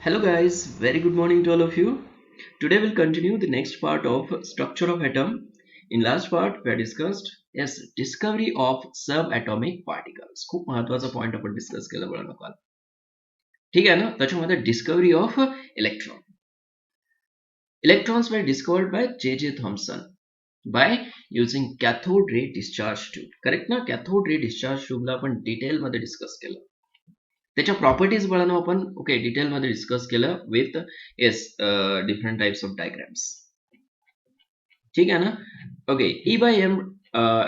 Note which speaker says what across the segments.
Speaker 1: Hello guys, very good morning to all of you. Today we'll continue the next part of structure of atom. In last part we discussed discovery of subatomic particles. खूप महत्वाचा point आपण discuss केला बघा काल. ठीक आहे ना? त्याच्यामध्ये discovery of electron. Electrons were discovered by J.J. Thomson by using cathode ray discharge tube. Correct ना? Cathode ray discharge tube ला आपण डिटेल मध्ये डिस्कस केलं. त्याच्या प्रॉपर्टीज बघायला आपण डिटेल मध्ये डिस्कस केलं with different types of diagrams. ठीक आहे ना? E by M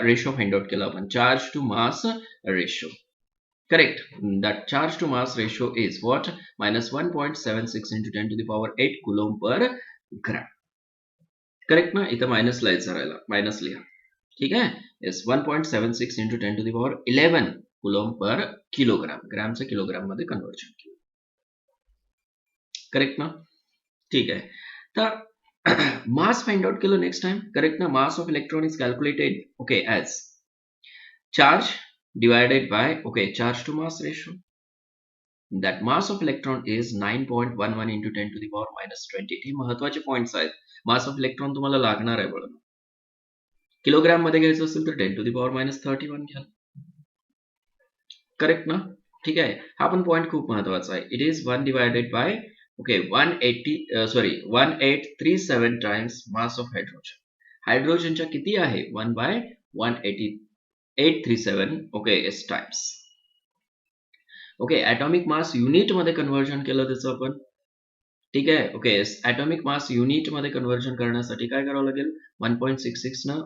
Speaker 1: ratio find out केला आपण, charge to mass ratio. Correct. That charge to mass ratio is what? -1.76 into 10 to the power 8 coulomb per gram. Correct ना? इथं minus लिहायचं राहिला, minus लिहा. ठीक आहे. Yes 1.76 into 10 to the power 11 coulomb per kilogram. ग्रामचं किलोग्राम मध्ये conversion केलं. करेक्ट ना? ठीक आहे. तर मास फाइंड आउट केलं नेक्स्ट टाइम. करेक्ट ना? Mass of electron is calculated as charge divided by charge to mass ratio. That mass of electron is 9.11 into 10 to the power minus 20. हे महत्वाचे points आहेत. मास of electron तुम्हाला लागणार आहे बघा. Kilogram मध्ये घ्यायचं असेल तर 10 to the power minus 31 घ्या. करेक्ट ना? ठीक आहे. हा पण पॉइंट खूप महत्वाचा आहे. It is 1 divided by 1837 times mass of hydrogen. हायड्रोजनच्या किती आहे? 1 by 1837 S times. Atomic mass unit मध्ये कन्वर्जन केलं त्याचं आपण. ठीक आहे. ॲटॉमिक मास युनिट मध्ये कन्वर्जन करण्यासाठी काय करावं लागेल? 1.66 न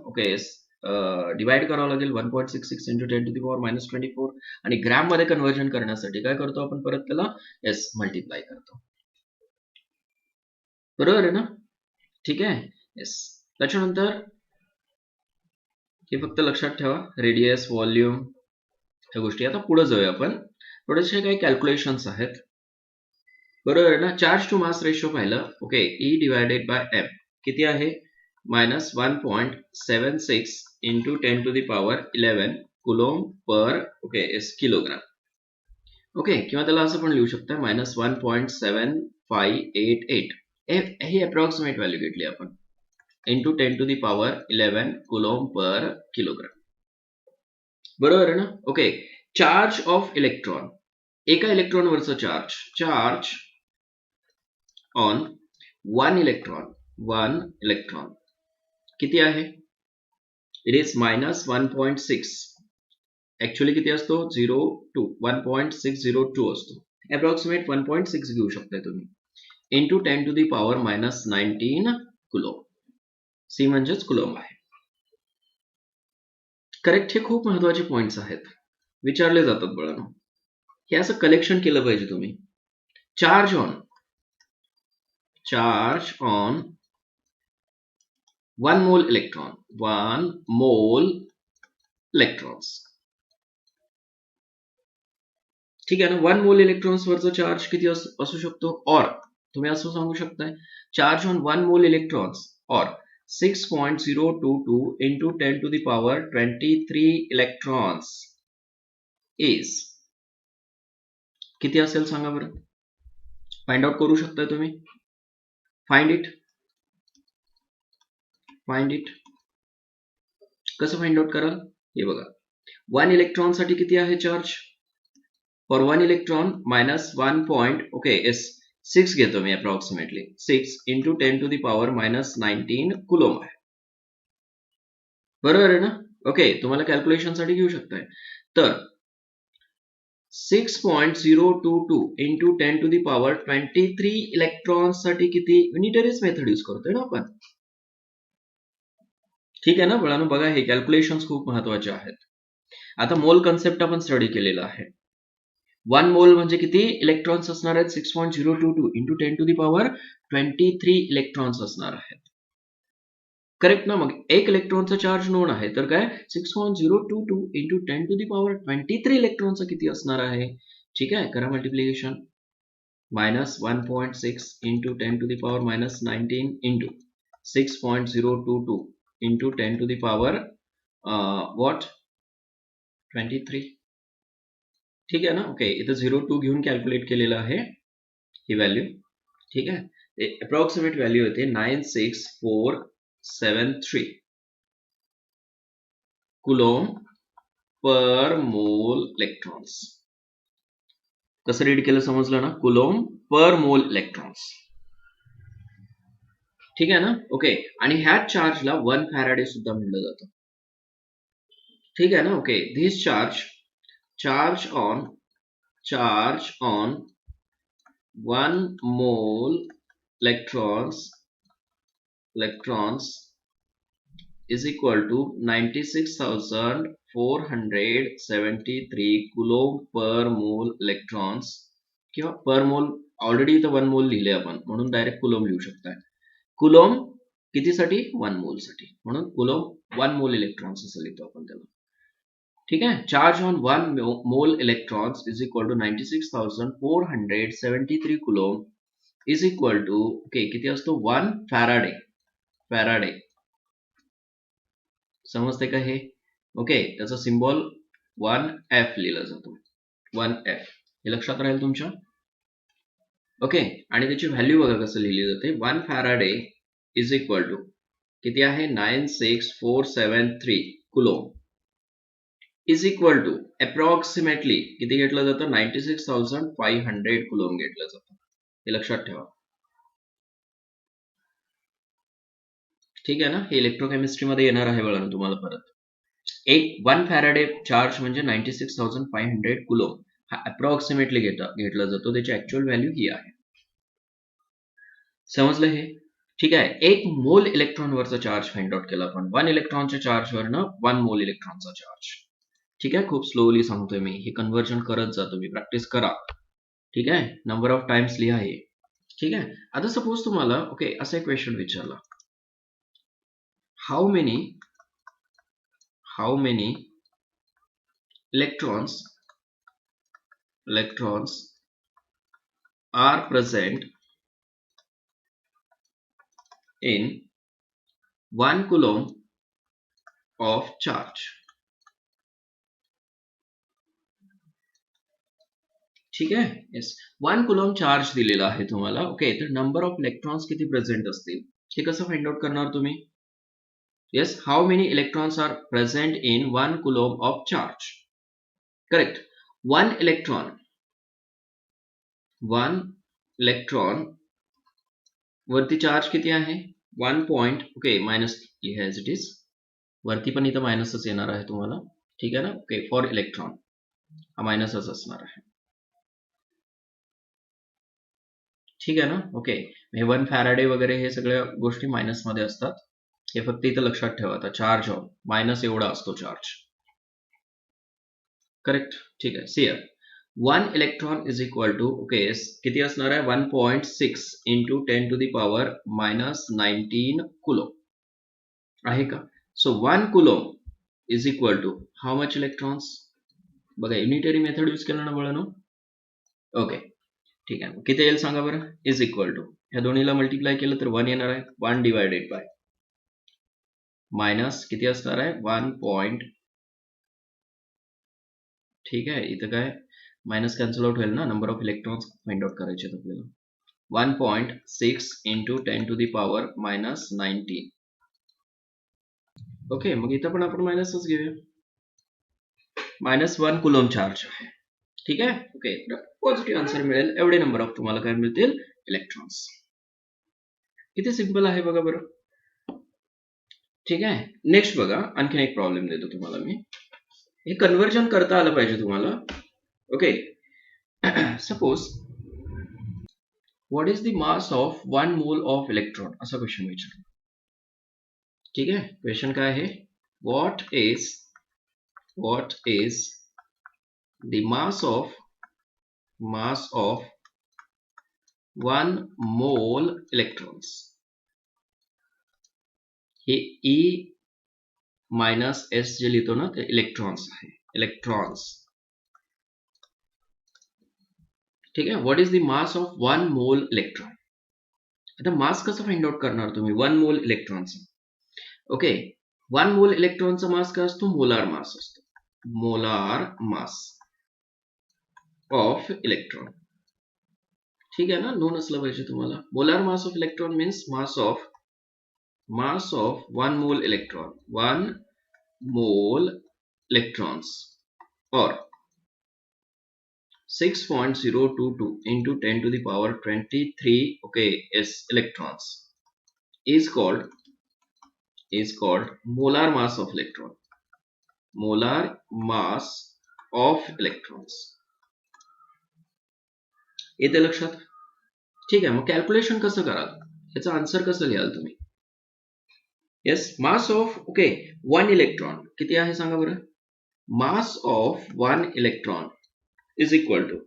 Speaker 1: डिवाइड करावं लागेल 1.66 into 10 to the power minus 24. आणि ग्रॅम मध्ये कन्वर्जन करण्यासाठी काय करतो आपण? परत त्याला मल्टिप्लाय करतो. बरोबर आहे ना? ठीक आहे. येस. त्याच्यानंतर हे फक्त लक्षात ठेवा, रेडियस, व्हॉल्यूम ह्या गोष्टी. आता पुढे जाऊया आपण. थोडेसे काही कॅल्क्युलेशन्स आहेत. बरोबर आहे ना? चार्ज टू मास रेशो पाहिलं. ई डिवायडेड बाय एम किती आहे? -1.76 into 10 to the power 11 coulomb per kilogram. किंवा त्याला असं पण लिहू शकता -1.7588. ही अप्रॉक्सिमेट व्हॅल्यू घेतली आपण, into 10 to the power 11 coulomb per kilogram. बरोबर आहे ना? चार्ज ऑफ इलेक्ट्रॉन, एका इलेक्ट्रॉनवरचं चार्ज ऑन वन इलेक्ट्रॉन किती आहे? It is -1.6. ऍक्च्युअली किती असतो? 1.602 असतो. अप्रॉक्सिमेट 1.6 घेऊ शकताय तुम्ही, into 10 to the power -19 coulomb. C म्हणजेच कुलोम आहे. करेक्ट. हे खूप महत्वाचे पॉइंट्स आहेत, विचारले जातात बळानो. हे असं कलेक्शन केलं पाहिजे तुम्ही. Charge on 1 mole electrons. ठीक आहे ना? 1 mole electrons वरचा चार्ज किती असू शकतो? और तुम्ही असं सांगू शकताय, charge on 1 mole electrons or 6.022 into 10 to the power 23 electrons is किती असेल सांगा बरं? फाइंड आउट करू शकताय तुम्ही. Find it. कसं फाइंड आउट कराल? हे बघा, 1 इलेक्ट्रॉन साठी किती आहे चार्ज? फॉर 1 इलेक्ट्रॉन -1.6 घेतो मी approximately. 6 into 10 to the power -19 coulomb आहे. बरोबर आहे ना? तुम्हाला कॅल्क्युलेशन साठी घेऊ शकताय. तर 6.022 into 10 to the power 23 electron साठी किती? युनिटरीज मेथड यूज करतोय ना आपण. ठीक आहे ना बळानो? बघा, हे कॅल्क्युलेशन्स खूप महत्वाचे आहेत. आता मोल कन्सेप्ट आपण स्टडी केलेला आहे. 1 मोल म्हणजे किती इलेक्ट्रॉन्स असणार आहेत? 6.022 into 10 to the power 23 electrons असणार आहेत. करेक्ट ना? मग एक इलेक्ट्रॉनचा चार्ज नोन आहे, तर काय 6.022 into 10 to the power 23 इलेक्ट्रॉनचा किती असणार आहे? ठीक आहे, करा multiplication. -1.6 into 10 to the power -19 into 6.022 into 10 to the power 23. ठीक आहे ना? इथं 02 घेऊन कॅल्क्युलेट केलेलं आहे. ही व्हॅल्यू, ठीक आहे. अप्रॉक्सिमेट व्हॅल्यू येते 96473 कुलोम पर मोल इलेक्ट्रॉन्स. कसं रीड केलं समजलं ना, कुलोम पर मोल इलेक्ट्रॉन्स, ठीक आहे ना. ओके, आणि ह्याच चार्जला 1 फॅराडे सुद्धा म्हणलं जातं, ठीक आहे ना. Okay, this charge on 1 mole electrons is equal to 96,473 coulomb per mole electrons, किंवा पर मोल ऑलरेडी इथं 1 मोल लिहिले आपण, म्हणून डायरेक्ट कुलोम लिहू शकताय. कुलोम कितीसाठी? 1 मोल साठी, म्हणून कुलोम 1 मोल इलेक्ट्रॉन्स असं लिहितो आपण त्याला, ठीक आहे. Charge on 1 mole electrons is equal to 96,473 coulomb is equal to, okay, किती असतो? 1 फॅराडे. समजते का हे? ओके, त्याचा सिम्बॉल 1F लिहिला जातो, 1F, हे लक्षात राहील तुमच्या. ओके, आणि त्याची व्हॅल्यू बघा कसं लिहिली जाते. 1 फॅराडे इज इक्वल टू किती आहे? 96473 coulomb is equal to approximately किती घेतलं जातं? 96,500 कुलोम घेतलं जातं, हे लक्षात ठेवा, ठीक आहे ना. हे इलेक्ट्रोकेमिस्ट्री मध्ये येणार आहे बघा तुम्हाला परत. 1 फॅराडे चार्ज म्हणजे 96,500 कुलोम, हा अप्रॉक्सिमेटली घेतला जातो, त्याची ऍक्च्युअल व्हॅल्यू ही आहे. समजलं हे? ठीक आहे. 1 मोल इलेक्ट्रॉनवरचा चार्ज फाइंड आउट केला आपण, 1 इलेक्ट्रॉनच्या चार्जवरनं 1 मोल इलेक्ट्रॉनचा चार्ज, ठीक आहे. खूप स्लोली सांगतोय मी, हे कन्व्हर्जन करत जा तुम्ही, प्रॅक्टिस करा, ठीक आहे. नंबर ऑफ टाइम्स लिहा हे, ठीक आहे. आता सपोज तुम्हाला, ओके, असा एक क्वेश्चन विचारला, how many electrons are present in 1 coulomb of charge, ठीक आहे. येस, 1 कुलॉम चार्ज दिलेला आहे तुम्हाला. ओके, तर नंबर ऑफ इलेक्ट्रॉन्स किती प्रेझेंट असतील हे कसं फाइंड आउट करणार तुम्ही? Yes, how many electrons are present in 1 coulomb of charge. Correct. 1 electron वरती चार्ज किती आहे? 1 पॉइंट, ओके, मायनस लिहा एज इट इज, वरती पण इथं मायनसच येणार आहे तुम्हाला, ठीक आहे ना. ओके, फॉर इलेक्ट्रॉन हा मायनसच असणार आहे, ठीक आहे ना. ओके, हे 1 फॅराडे वगैरे हे सगळ्या गोष्टी मायनस मध्ये असतात, हे फक्त इथं लक्षात ठेवा. आता चार्ज ऑफ मायनस एवढा असतो चार्ज, करेक्ट, ठीक आहे. See 1 electron is equal to, okay, किती असणार आहे? 1.6 into 10 to the power -19 coulomb आहे का? So 1 coulomb is equal to how much electrons? बघा, युनिटरी मेथड यूज केलं ना मुलांनो. ओके, ठीक आहे. किती येईल सांगा बरं? इज इक्वल टू, ह्या दोन्हीला मल्टिप्लाय केलं तर 1 येणार आहे, 1 डिवायडेड बाय मायनस किती असणार आहे? 1. ठीक आहे, इथं काय मायनस कॅन्सल आउट होईल ना, number of electrons find out करायचे आहेत आपल्याला. 1.6 into 10 to the power -19. Okay, मग इथं पण आपण मायनसच घेऊया, -1 कुलोम चार्ज आहे, ठीक आहे. ओके, पॉझिटिव्ह आन्सर मिळेल. एवढे नंबर ऑफ तुम्हाला काय मिळतील? इलेक्ट्रॉन्स. किती सिंपल आहे बघा बरं, ठीक आहे. नेक्स्ट बघा, आणखीन एक प्रॉब्लेम देतो तुम्हाला मी, हे कन्व्हर्जन करता आलं पाहिजे तुम्हाला. Okay, suppose what is the mass of 1 mole of electron, असा क्वेश्चन विचारला, ठीक आहे. क्वेश्चन काय आहे? What is the mass of 1 mole electrons. हे E मायनस S जे लिहितो ना, ते इलेक्ट्रॉन्स आहे, इलेक्ट्रॉन्स, ठीक आहे. What is the mass of 1 मोल इलेक्ट्रॉन. आता मास कसं फाइंड आउट करणार तुम्ही 1 मोल इलेक्ट्रॉनचा? ओके, 1 मोल इलेक्ट्रॉनचा मास काय असतो? मोलार मास असतो, मोलार मास ऑफ इलेक्ट्रॉन. ठीक आहे ना, नोन असलं पाहिजे तुम्हाला. Molar mass of electron means mass of 1 mole electron, 1 mole electrons, or 6.022 into 10 to the power 23, okay, s electrons is called molar mass of electron. Molar mass of electrons. येते लक्षात? ठीक आहे, मग कॅल्क्युलेशन कसं कराल, याचा आन्सर कसं लिहाल तुम्ही? Yes, mass of okay 1 electron किती आहे सांगा बरं. मास of 1 electron is equal to,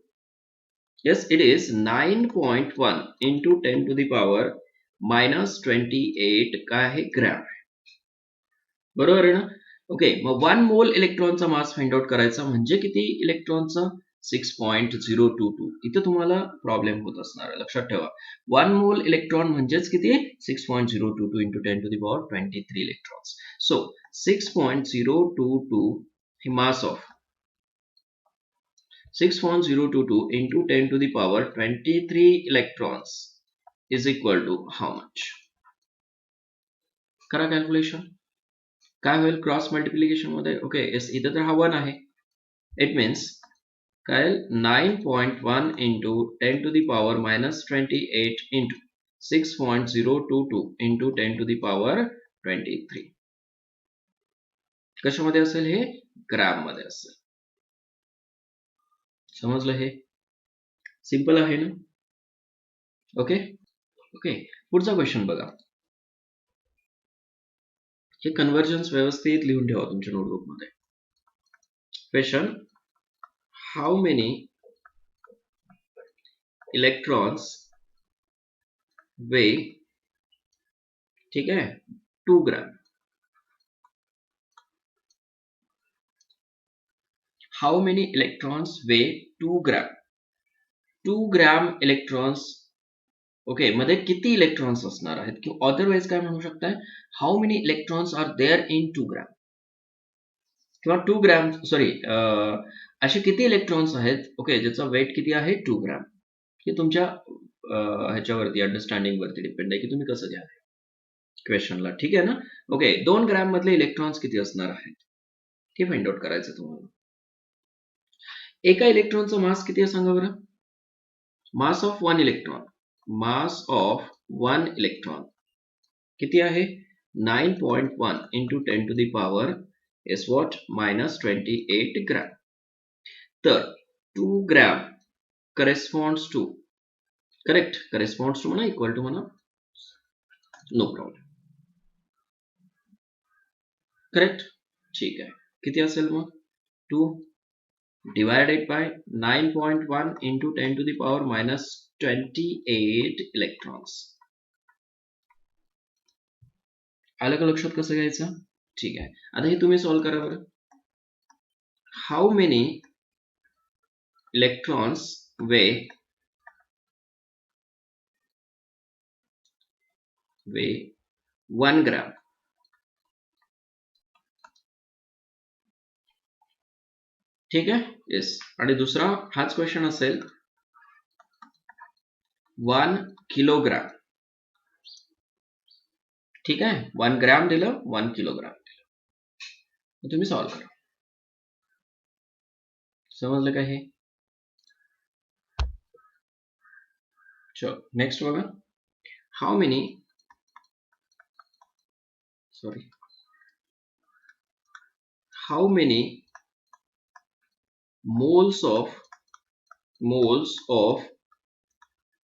Speaker 1: yes, it is 9.1 into 10 to the power minus 28 काय आहे ग्रॅम. बरोबर आहे ना. ओके, मग 1 मोल इलेक्ट्रॉनचा मास फाइंड आउट करायचा म्हणजे किती इलेक्ट्रॉनचा 6.022. इथं तुम्हाला प्रॉब्लेम होत असणार आहे, लक्षात ठेवा. 1 मोल इलेक्ट्रॉन म्हणजेच किती 6.022 into 10 to the power 23 electrons. So 6.022 हे mass of 6.022 into 10 to the power 23 electrons is equal to how much? करा कॅल्क्युलेशन. काय होईल क्रॉस मल्टिप्लिकेशन मध्ये. ओके, येस, इथं तर हा 1 आहे. इट मीन्स काय 9.1 into 10 to the power minus 28 into 6.022 into 10 to the power 23. कशामध्ये असेल हे? ग्रॅम मध्ये असेल. समजलं? हे सिंपल आहे ना. ओके ओके, पुढचा क्वेश्चन बघा. हे कन्वर्जन्स व्यवस्थित लिहून ठेवा तुमच्या नोटबुक मध्ये. Question, how many electrons weigh, ठीक है, 2 gram. How many electrons weigh 2 gram. 2 gram electrons, okay, मध्ये किती इलेक्ट्रॉन्स असणार आहेत, किंवा अदरवाइज काय म्हणू शकताय, how many electrons are there in 2 gram, किंवा 2 ग्राम, सॉरी, असे किती इलेक्ट्रॉन्स आहेत, ओके, ज्याचा वेट किती आहे 2 ग्राम. हे तुमच्या ह्याच्यावरती अंडरस्टँडिंग वरती डिपेंड आहे की तुम्ही कसं घ्या क्वेश्चनला. ठीक आहे ना. ओके, 2 ग्राम मधले इलेक्ट्रॉन्स किती असणार आहेत हे फाइंड आउट करायचं तुम्हाला. एका इलेक्ट्रॉनचा मास किती आहे सांगा बरं. मास of 1 electron, mass of 1 electron किती आहे 9.1 into 10 to the power is what minus 28 gram. तर 2 gram corresponds to, correct, corresponds to म्हणा, इक्वल टू म्हणा, नो प्रॉब्लेम, करेक्ट. ठीक आहे, किती असेल मग 2 divided by 9.1 into 10 to the power minus 28 electrons. आलं का लक्षात कसं घ्यायचं. ठीक आहे, आता हे तुम्ही सॉल्व करा बरं. हाऊ मेनी इलेक्ट्रॉन्स वे 1 ग्राम. ठीक आहे, येस. आणि दुसरा हाच क्वेश्चन असेल 1 किलोग्राम. ठीक आहे, 1 ग्राम दिलं, 1 किलोग्राम दिलं, तुम्ही सॉल्व करा. समजलं का हे. चलो नेक्स्ट बघा. How many, sorry, how many moles of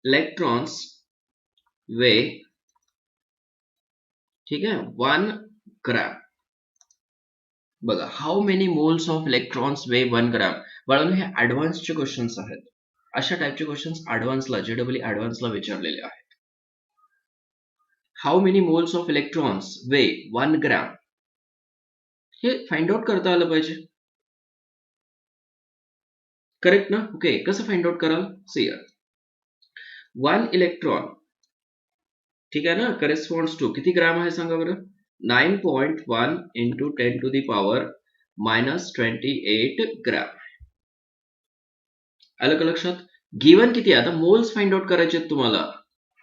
Speaker 1: electrons weigh, ठीक है, 1 ग्राम. बघा, how many moles of electrons weigh 1 gram. बाळांनो, हे ऍडव्हान्सचे क्वेश्चन्स आहेत. अशा टाइपचे क्वेश्चन्स ऍडव्हान्सला, जेडब्ल्यू ऍडव्हान्सला विचारलेले आहेत. How many moles of electrons weigh 1 gram, हे फाइंड आउट करता आलं पाहिजे. करेक्ट ना. ओके, कसं फाइंड आउट कराल. सी हियर, 1 इलेक्ट्रॉन, ठीक आहे ना, करेस्पॉन्ड्स टू किती ग्राम आहे सांगा बरं. 9.1 into 10 to the power minus 28 ग्राम. आलं का लक्षात. गिवन किती आहे आता मोल्स फाइंड आउट करायचे आहेत तुम्हाला,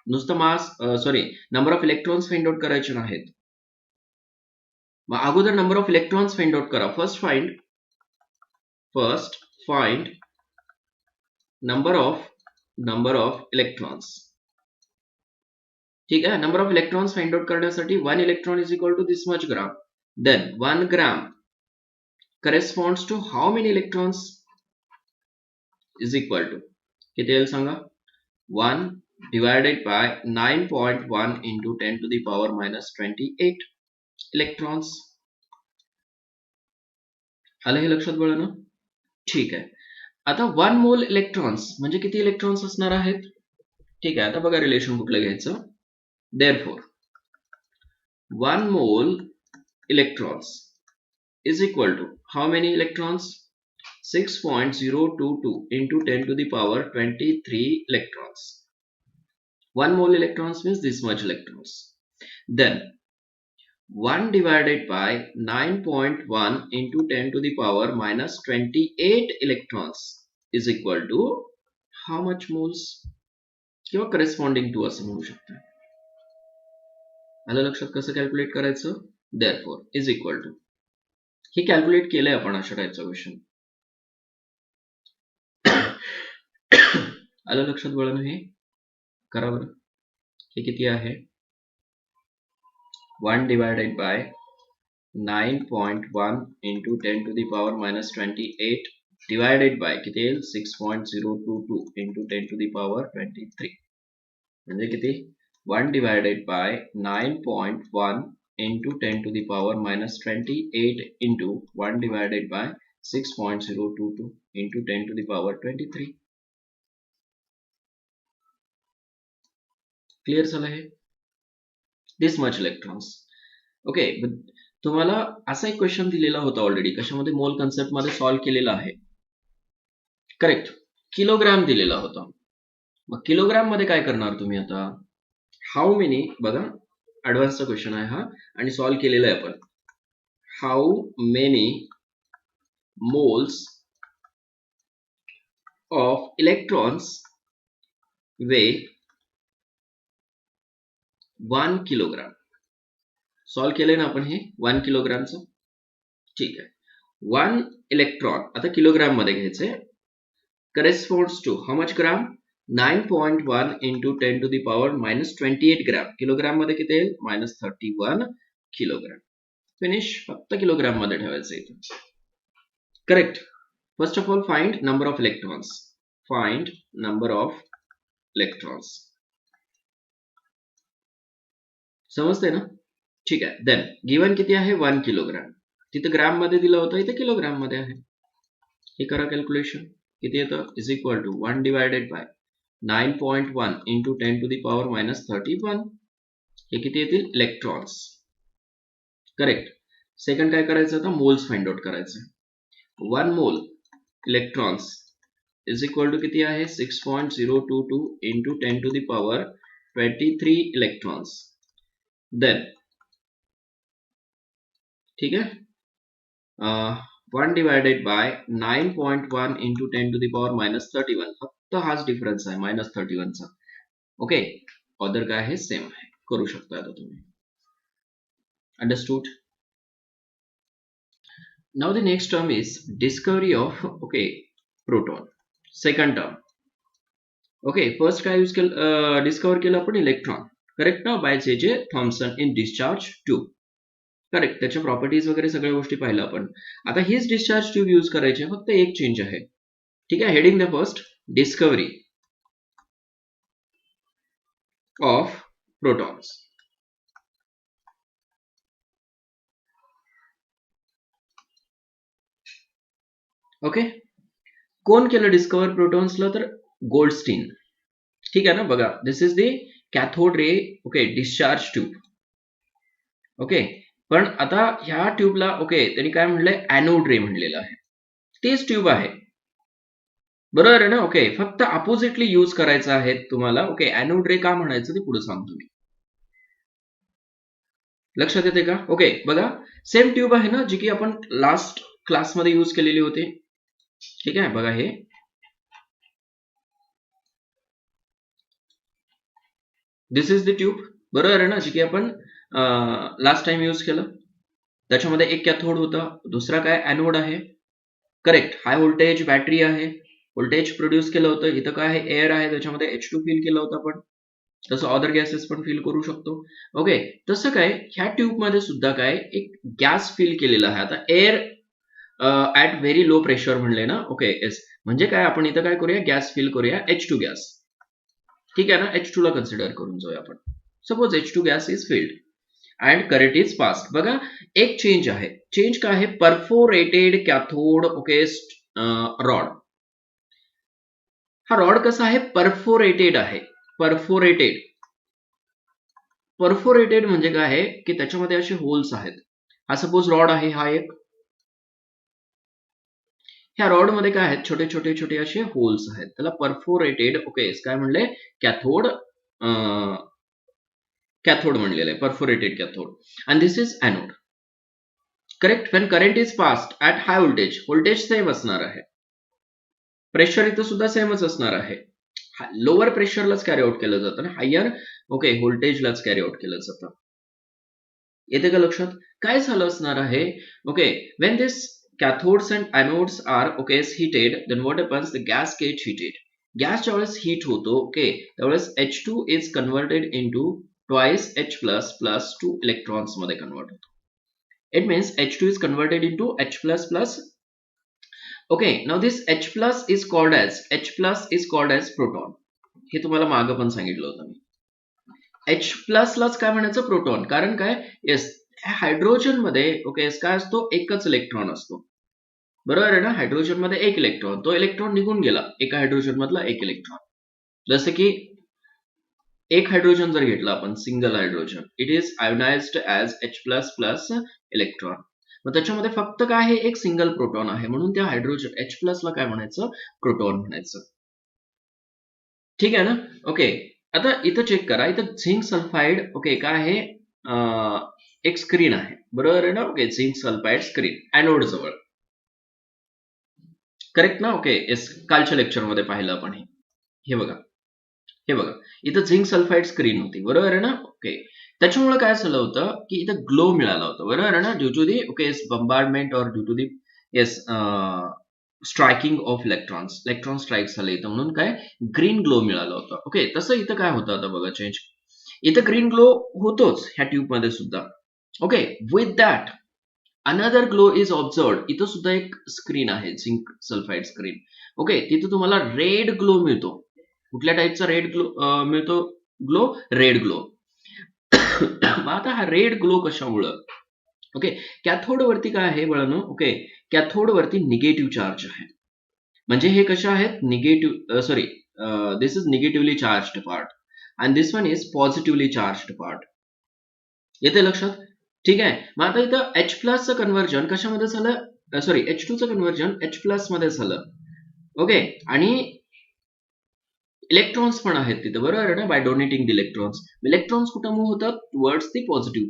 Speaker 1: नुसतं mass sorry number of electrons find out करायचे नाहीत. मग अगोदर number of electrons find out करा. First find number of electrons. ठीक आहे, number of electrons find out करण्यासाठी 1 electron is equal to this much gram. Then 1 gram corresponds to how many electrons is equal to किती येईल सांगा. 1 divided by 9.1 into 10 to the power minus 28 electrons. आलं हे लक्षात बळा ना. ठीक आहे, आता 1 मोल इलेक्ट्रॉन्स म्हणजे किती इलेक्ट्रॉन्स असणार आहेत. ठीक आहे, आता बघा रिलेशन कुठलं घ्यायचं. Therefore 1 mole electrons is equal to how many electrons? 6.022 into 10 to the power 23 electrons. 1 mole electrons means this much electrons. Then 1 divided by 9.1 into 10 to the power minus 28 electrons is equal to how much moles? किंवा corresponding to असं म्हणू शकतो. आलं लक्षात कसं calculate करायचं. Therefore is equal to हे calculate केलंय आपण अशा टाईपचा क्वेश्चन. आलं लक्षात बळानं हे करा बरं. हे किती आहे 1 divided by 9.1 into 10 to the power minus 28 divided by किती येईल 6.022 into 10 to the power 23 म्हणजे किती 1 divided by 9.1 into 10 to the power minus 28 into 1 divided by 6.022 into 10 to the power 23. Clear झालं हे. दिस मच इलेक्ट्रॉन्स. ओके, तुम्हाला असा एक question दिलेला होता ऑलरेडी, कशामध्ये मोल कन्सेप्ट मध्ये सॉल्व्ह केलेला आहे. करेक्ट, किलोग्राम दिलेला होता. मग किलोग्राम मध्ये काय करणार तुम्ही आता. हाऊ मेनी बघा, ऍडव्हान्सचा क्वेश्चन आहे हा आणि सॉल्व्ह केलेला आहे आपण. How many moles of electrons weigh 1 kilogram. Solve केलंय ना आपण हे 1 किलोग्रामचं. ठीक आहे, 1 इलेक्ट्रॉन आता किलोग्राम मध्ये घ्यायचे. Corresponds to how much gram 9.1 into 10 to the power minus 28 gram. Kilogram मध्ये किती येईल -31 किलोग्राम. फिनिश. फक्त किलोग्राम मध्ये ठेवायचं इथे. Correct. First of all find number of electrons. Find number of electrons. समजते ना. ठीक आहे, देन गिवन किती आहे 1 किलोग्राम. तिथे ग्राम मध्ये दिलं होतं, इथे किलोग्राम मध्ये आहे. हे करा कॅल्क्युलेशन. किती येतं is equal to 1 divided by 9.1 into 10 to the power minus 31. हे किती येतील इलेक्ट्रॉन्स. करेक्ट. सेकंड काय करायचं आता मोल्स फाइंड आउट करायचं. 1 mole electrons is equal to किती आहे 6.022 into 10 to the power 23 electrons. Then ठीक आहे 1 divided by 9.1 into 10 to the power minus 31. फक्त हाच डिफरन्स आहे -31 चा. ओके, ऑर्डर काय आहे सेम आहे. करू शकता आता तुम्ही. Understood. Now the next term is discovery of okay proton. Second term. Okay, first काय यूज केलं डिस्कवर केलं आपण इलेक्ट्रॉन. करेक्ट ना, by J Thomson in discharge tube. Correct, त्याच्या प्रॉपर्टीज वगैरे सगळ्या गोष्टी पाहिल्या आपण. आता हीच डिस्चार्ज ट्यूब यूज करायची, फक्त एक चेंज आहे. ठीक आहे, heading the first discovery of protons. Okay, कोण केलं डिस्कवर प्रोटॉन्सला तर गोल्डस्टीन. ठीक आहे ना. बघा, this is the cathode ray okay discharge tube. Okay, पण आता ह्या ट्यूबला ओके त्यांनी काय म्हणलंय एनोड रे म्हणलेलं आहे. तेच ट्यूब आहे, बरोबर आहे ना. ओके, फक्त अपोजिटली यूज करायचं आहे तुम्हाला. ओके, एनोड रे का म्हणायचं ते पुढे सांगतो मी. लक्षात येते का. ओके, बघा सेम ट्यूब आहे ना जी की आपण लास्ट क्लासमध्ये यूज केलेली होती. ठीक आहे, बघा हे दिस इज द ट्यूब, बरोबर आहे ना, जी की आपण लास्ट टाइम यूज केलं. त्याच्यामध्ये एक कॅथोड होता, दुसरा काय ॲनोड आहे. करेक्ट. हाय व्होल्टेज बॅटरी आहे, व्होल्टेज प्रोड्यूस केलं होतं. इथं काय आहे, एअर आहे, त्याच्यामध्ये H2 फिल केलं होतं आपण. तसं अदर गॅसेस पण फिल करू शकतो. ओके, तसं काय ह्या ट्यूबमध्ये सुद्धा काय एक गॅस फिल केलेला आहे. आता air at very low pressure म्हणले ना. ओके येस, म्हणजे काय आपण इथं काय करूया, गॅस फिल करूया, H2 गॅस. ठीक आहे ना, H2 ला कन्सिडर करून जाऊया आपण. Suppose H2 gas is filled and current is past. बघा, एक चेंज आहे. चेंज काय आहे, परफोरेटेड कॅथोड. Okay, rod. हा रॉड कसा आहे, परफोरेटेड आहे. परफोरेटेड. परफोरेटेड म्हणजे काय आहे की त्याच्यामध्ये असे होल्स आहेत. हा सपोज रॉड आहे, हा एक. ह्या रॉड मध्ये काय आहेत, छोटे छोटे छोटे असे होल्स आहेत, त्याला परफोरेटेड. ओके, काय म्हणले, कॅथोड. कॅथोड म्हणलेलं आहे, perforated cathode. And this is anode. Correct. Wien current is past at high voltage, voltage same असणार आहे, प्रेशर इथं सुद्धा सेमच असणार आहे. लोअर प्रेशरलाच कॅरी आउट केलं जातं आणि हायर ओके व्होल्टेजलाच कॅरी आउट केलं जातं. येते का लक्षात, काय झालं असणार आहे. Okay, when this cathodes and anodes are okay heated, then what happens, the gas get heated. Gas ज्यावेळेस हीट होतो, ओके, त्यावेळेस H2 is converted into twice H plus plus 2 electrons मध्ये कन्वर्ट होतो. It means H2 is converted into H plus plus. Okay, now this H plus is called as proton. हे तुम्हाला मागं पण सांगितलं होतं मी. H प्लस लाच काय म्हणायचं, प्रोटॉन. कारण काय, येस, हायड्रोजन मध्ये ओके काय असतो, एकच इलेक्ट्रॉन असतो, बरोबर आहे ना. हायड्रोजन मध्ये एक इलेक्ट्रॉन, तो इलेक्ट्रॉन निघून गेला, एका हायड्रोजन मधला एक इलेक्ट्रॉन. जसं की एक हायड्रोजन जर घेतला आपण, single hydrogen, it is ionised as H plus plus electron. मग त्याच्यामध्ये फक्त काय आहे, एक सिंगल प्रोटॉन आहे, म्हणून त्या हायड्रोजन H प्लस ला काय म्हणायचं, प्रोटॉन म्हणायचं. ठीक आहे ना. ओके, आता इथं चेक करा, इथं झिंक सल्फाइड. ओके, काय आहे, एक स्क्रीन आहे, बरोबर आहे ना. Okay, zinc sulphide screen anode जवळ. करेक्ट ना. ओके येस, कालच्या लेक्चरमध्ये पाहिलं आपण हे. हे बघा, हे बघा, इथं झिंक सल्फाइड स्क्रीन होती, बरोबर आहे ना. ओके, त्याच्यामुळे काय झालं होतं की इथं ग्लो मिळाला होता, बरोबर आहे ना, due to the okay bombardment और due to the yes striking of electrons. Electron strike झाले इथं, म्हणून काय ग्रीन ग्लो मिळाला होता. ओके, तसं इथं काय होतं आता बघा चेंज. इथं ग्रीन ग्लो होतोच ह्या ट्यूब मध्ये सुद्धा. Okay, with that another glow is observed. इथं सुद्धा एक स्क्रीन आहे, झिंक सल्फाइड स्क्रीन. ओके, तिथं तुम्हाला रेड ग्लो मिळतो. कुठल्या टाईपचा रेड ग्लो मिळतो, ग्लो, रेड ग्लो. मग आता हा रेड ग्लो कशामुळं, ओके, कॅथोड वरती काय आहे बळानो, ओके, कॅथोड वरती निगेटिव्ह चार्ज आहे. म्हणजे हे कशा आहेत, negative, sorry, this is negatively charged part and this one is positively charged part. येते लक्षात. ठीक आहे, मग आता इथं H प्लसचं कन्व्हर्जन कशामध्ये झालं, सॉरी H2 चं कन्व्हर्जन H प्लस मध्ये झालं. ओके, आणि इलेक्ट्रॉन्स पण आहेत तिथे, बरोबर आहे ना, by donating the electrons. Electrons कुठं मूव्ह होतात, टुवर्ड्स द पॉझिटिव्ह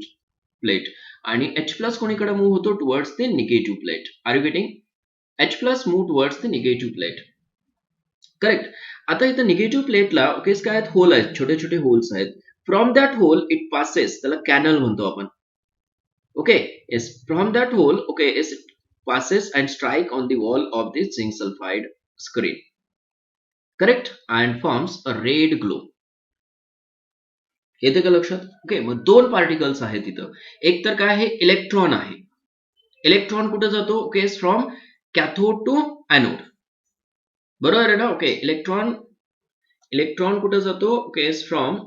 Speaker 1: प्लेट, आणि H प्लस कोणीकडे मूव्ह होतो, towards the negative plate. Are you getting, H plus move towards the negative plate. Correct. आता इथं निगेटिव्ह प्लेटला ओके काय आहेत, होल आहेत, छोटे छोटे होल्स आहेत. From that hole it passes, त्याला कॅनल म्हणतो आपण. Okay yes, from that hole okay it passes and strike on the wall of the zinc sulfide screen. Correct, and forms a red glow. येते का लक्षात. Okay, मग दोन particles आहेत इथं. एक तर काय आहे, इलेक्ट्रॉन आहे. इलेक्ट्रॉन कुठे जातो, okay, from cathode to anode, बरोबर आहे ना. ओके, इलेक्ट्रॉन, इलेक्ट्रॉन कुठे जातो, okay, from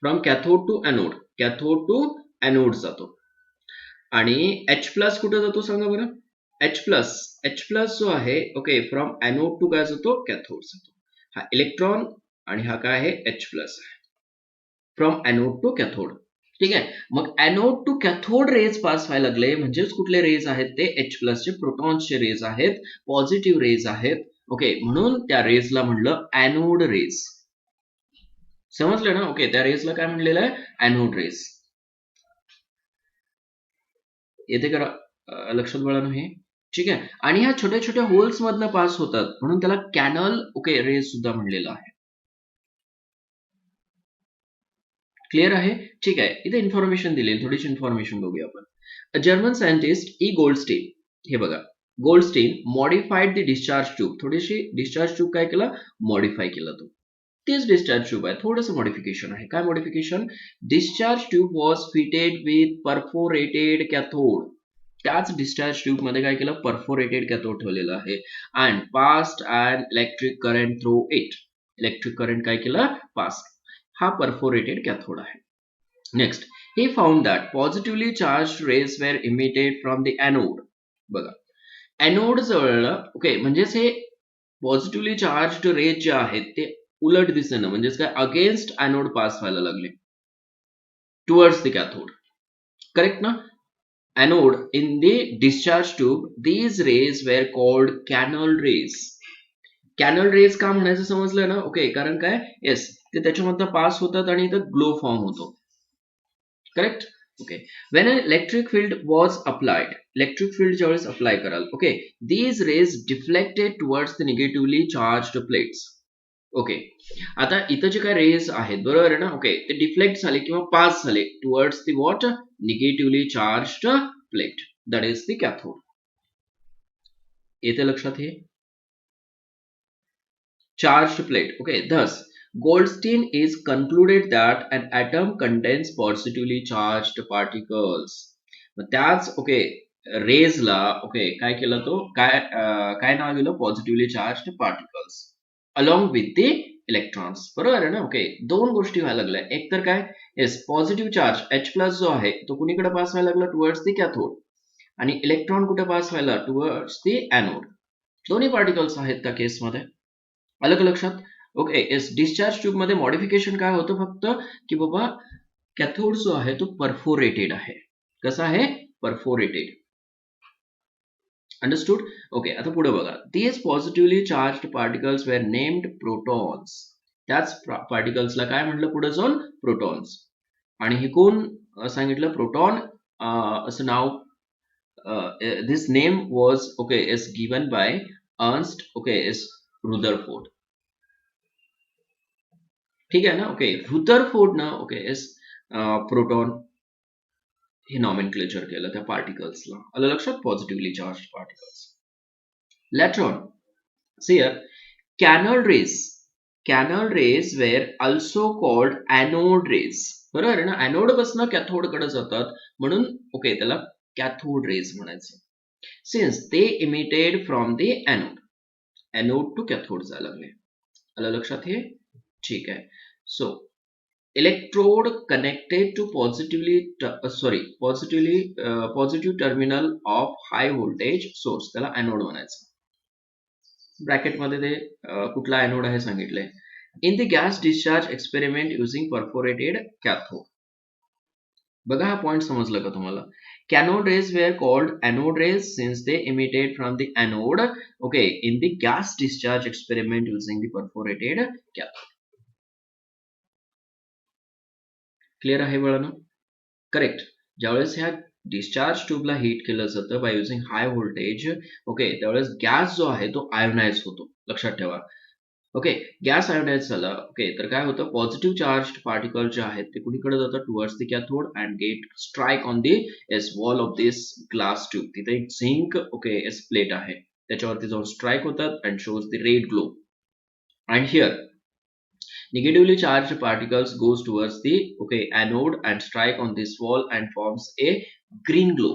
Speaker 1: from cathode to anode, cathode to anode जातो. आणि H प्लस कुठे जातो सांगा बरं, H प्लस जो आहे, ओके, फ्रॉम ॲनोड टू काय जातो, कॅथोड जातो. हा इलेक्ट्रॉन आणि हा काय आहे, H प्लस आहे, फ्रॉम ॲनोड टू कॅथोड. ठीक आहे, मग anode to cathode rays pass व्हायला लागले, म्हणजेच कुठले रेज आहेत ते, H प्लसचे प्रोटॉन्सचे रेज आहेत, पॉझिटिव्ह रेज आहेत. ओके, म्हणून त्या रेजला म्हणलं ॲनोड रेज. समजलं ना. ओके, त्या रेजला काय म्हणलेलं आहे, ॲनोड रेज. येते करा लक्षात बाळांनो हे. ठीक आहे, आणि ह्या छोट्या छोट्या होल्स मधनं पास होतात, म्हणून त्याला कॅनल ओके रेज सुद्धा म्हणलेलं आहे. क्लिअर आहे? ठीक आहे. इथे इन्फॉर्मेशन दिली, थोडीशी इन्फॉर्मेशन बघूया आपण. जर्मन सायंटिस्ट ई गोल्डस्टीन, हे बघा, Goldstein modified the discharge tube. थोडीशी डिस्चार्ज ट्यूब काय केलं? मॉडिफाय केलं तो. तेच डिस्चार्ज ट्यूब आहे, थोडंसं मॉडिफिकेशन आहे. काय modification? Discharge tube was fitted with perforated cathode. त्याच डिस्चार्ज ट्यूब मध्ये काय केलं? परफोरेटेड कॅथोड ठेवलेलं आहे. And passed and electric current through it. Electric current काय केलं? पास. हा परफोरेटेड कॅथोड आहे. Next, he found that positively charged rays were emitted from the anode. बघा, एनोड जवळ, ओके, म्हणजेच हे पॉझिटिव्हली चार्ज रेज जे आहेत ते उलट दिशेनं, म्हणजेच काय, अगेन्स्ट एनोड पास व्हायला लागले टुवर्ड्स द कॅथोड. करेक्ट ना? Anode in the discharge tube, these rays were called canal rays. Canal rays का म्हणायचं समजलं ना? ओके, कारण काय, येस, ते त्याच्यामधनं पास होतात आणि इथं ग्लो फॉर्म होतो. Correct? Okay. When an electric field was applied, electric field ज्यावेळेस अप्लाय कराल, okay, these rays deflected towards the negatively charged plates. Okay, आता इथं जे काय रेज आहेत, बरोबर आहे ना? ओके, ते डिफ्लेक्ट झाले किंवा पास झाले towards the what? Negatively charged plate, that is the cathode. येते लक्षात हे? Charged plate. Okay, thus Goldstein is concluded that an atom contains positively charged particles. मग त्याच, ओके, रेजला, ओके, काय केलं तो? काय नाव दिलं? Positively charged particles along with the electrons. बरोबर आहे ना? ओके, दोन गोष्टी व्हायला लागल्या. एक तर काय, yes, positive charge H plus जो आहे तो कुणीकडे पास व्हायला लागला? Towards the cathode. आणि इलेक्ट्रॉन कुठे पास व्हायला? Towards the anode. दोन्ही पार्टिकल्स आहेत त्या केसमध्ये. अलग लक्षात? ओके, येस, डिस्चार्ज ट्यूब मध्ये मॉडिफिकेशन काय होतं? फक्त की बाबा कॅथोड जो आहे तो परफोरेटेड आहे. कसा आहे? परफोरेटेड. अंडरस्टूड? ओके, आता पुढे बघा. These positively charged particles were named protons. त्याच पार्टिकल्सला काय म्हटलं पुढे जाऊन? प्रोटॉन्स. आणि हे कोण सांगितलं? प्रोटॉन असं नाव, this name was, okay, is given by Ernst, okay, is Rutherford. ठीक आहे ना? ओके, रुदरफोर्ड ना, ओके, इज प्रोटॉन हे नॉमेनक्लेचर केलं त्या पार्टिकल्सला. आलं लक्षात? Positively charge particles. लॅट्रॉन, see here, canal rays. Canal rays were also called anode rays. बरोबर आहे ना? एनोड पासून कॅथोड कडे जातात म्हणून, ओके, त्याला कॅथोड रेज म्हणायचं. Since they emitted from the anode. Anode to cathode जायला लागले. आलं लक्षात हे? ठीक आहे. So electrode connected to positive terminal of high voltage source, त्याला एनोड म्हणायचं. ब्रॅकेट मध्ये ते कुठला एनोड आहे सांगितलंय. In the gas discharge experiment using perforated cathode. बघा, हा पॉइंट समजला का तुम्हाला? Canal rays were called anode rays since they emitted from the anode, okay, in the gas discharge experiment using the perforated cathode. Clear आहे बाळांनो? Correct. ज्यावेळेस ह्या discharge ट्यूबला heat केलं जातं by using high voltage, okay, त्यावेळेस gas जो आहे तो आयोनाइज होतो. लक्षात ठेवा. ओके, गॅस आयोनाइज झाला, ओके, तर काय होतं? पॉझिटिव्ह चार्ज पार्टिकल जे आहेत ते कुणीकडे जातात? Towards the cathode and get strike on the S wall of this glass tube. तिथे एक झिंक, ओके, एस प्लेट आहे, त्याच्यावरती जाऊन स्ट्राईक होतात and shows the red glow. And here negatively charged particles goes towards the, okay, anode and strike on this wall and forms a green glow.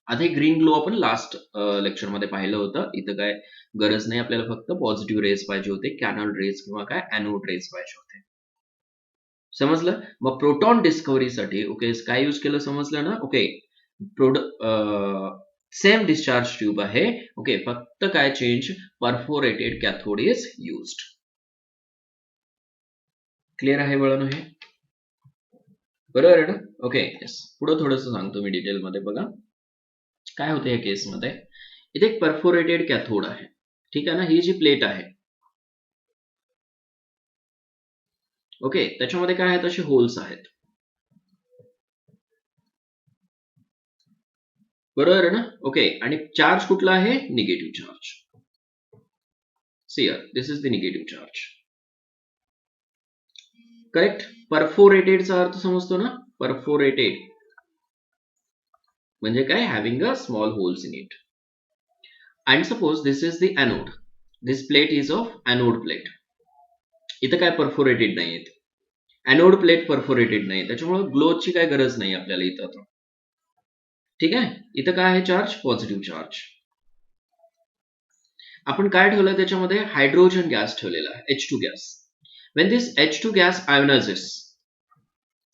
Speaker 1: आता हे green glow आपण last lecture मध्ये पाहिलं होतं. इथं काय गरज नाही, आपल्याला फक्त पॉझिटिव्ह रेज पाहिजे होते, कॅनल रेज किंवा काय एनोड रेज पाहिजे होते. समजलं? मग प्रोटॉन डिस्कव्हरीसाठी, ओके, काय यूज केलं समजलं ना? ओके, सेम डिस्चार्ज ट्यूब आहे, ओके, फक्त काय change? Perforated cathode is used. Clear आहे बाळांनो हे? बरोबर आहे ना? Okay, yes. पुढे थोडंसं सांगतो मी डिटेल मध्ये. बघा काय होतं या केसमध्ये. इथे एक परफोरेटेड कॅथोड आहे, ठीक आहे ना? ही जी प्लेट आहे, ओके, त्याच्यामध्ये काय आहेत? असे होल्स आहेत. बरोबर आहे ना? ओके, आणि चार्ज कुठला आहे? Negative charge. See here, this is the negative charge. Correct. परफोरेटेडचा अर्थ समजतो ना, परफोरेटेड म्हणजे काय, having a small holes in it. And suppose this is the anode, this plate is of anode plate. इथं काय परफोरेटेड नाही आहेत, एनोड प्लेट परफोरेटेड नाही, त्याच्यामुळे ग्लोची काय गरज नाही आपल्याला इथं आता. ठीक आहे. इथं काय आहे चार्ज, पॉझिटिव्ह चार्ज. आपण काय ठेवलं त्याच्यामध्ये, हायड्रोजन गॅस ठेवलेला आहे, H2 gas. when this H2 gas ionizes,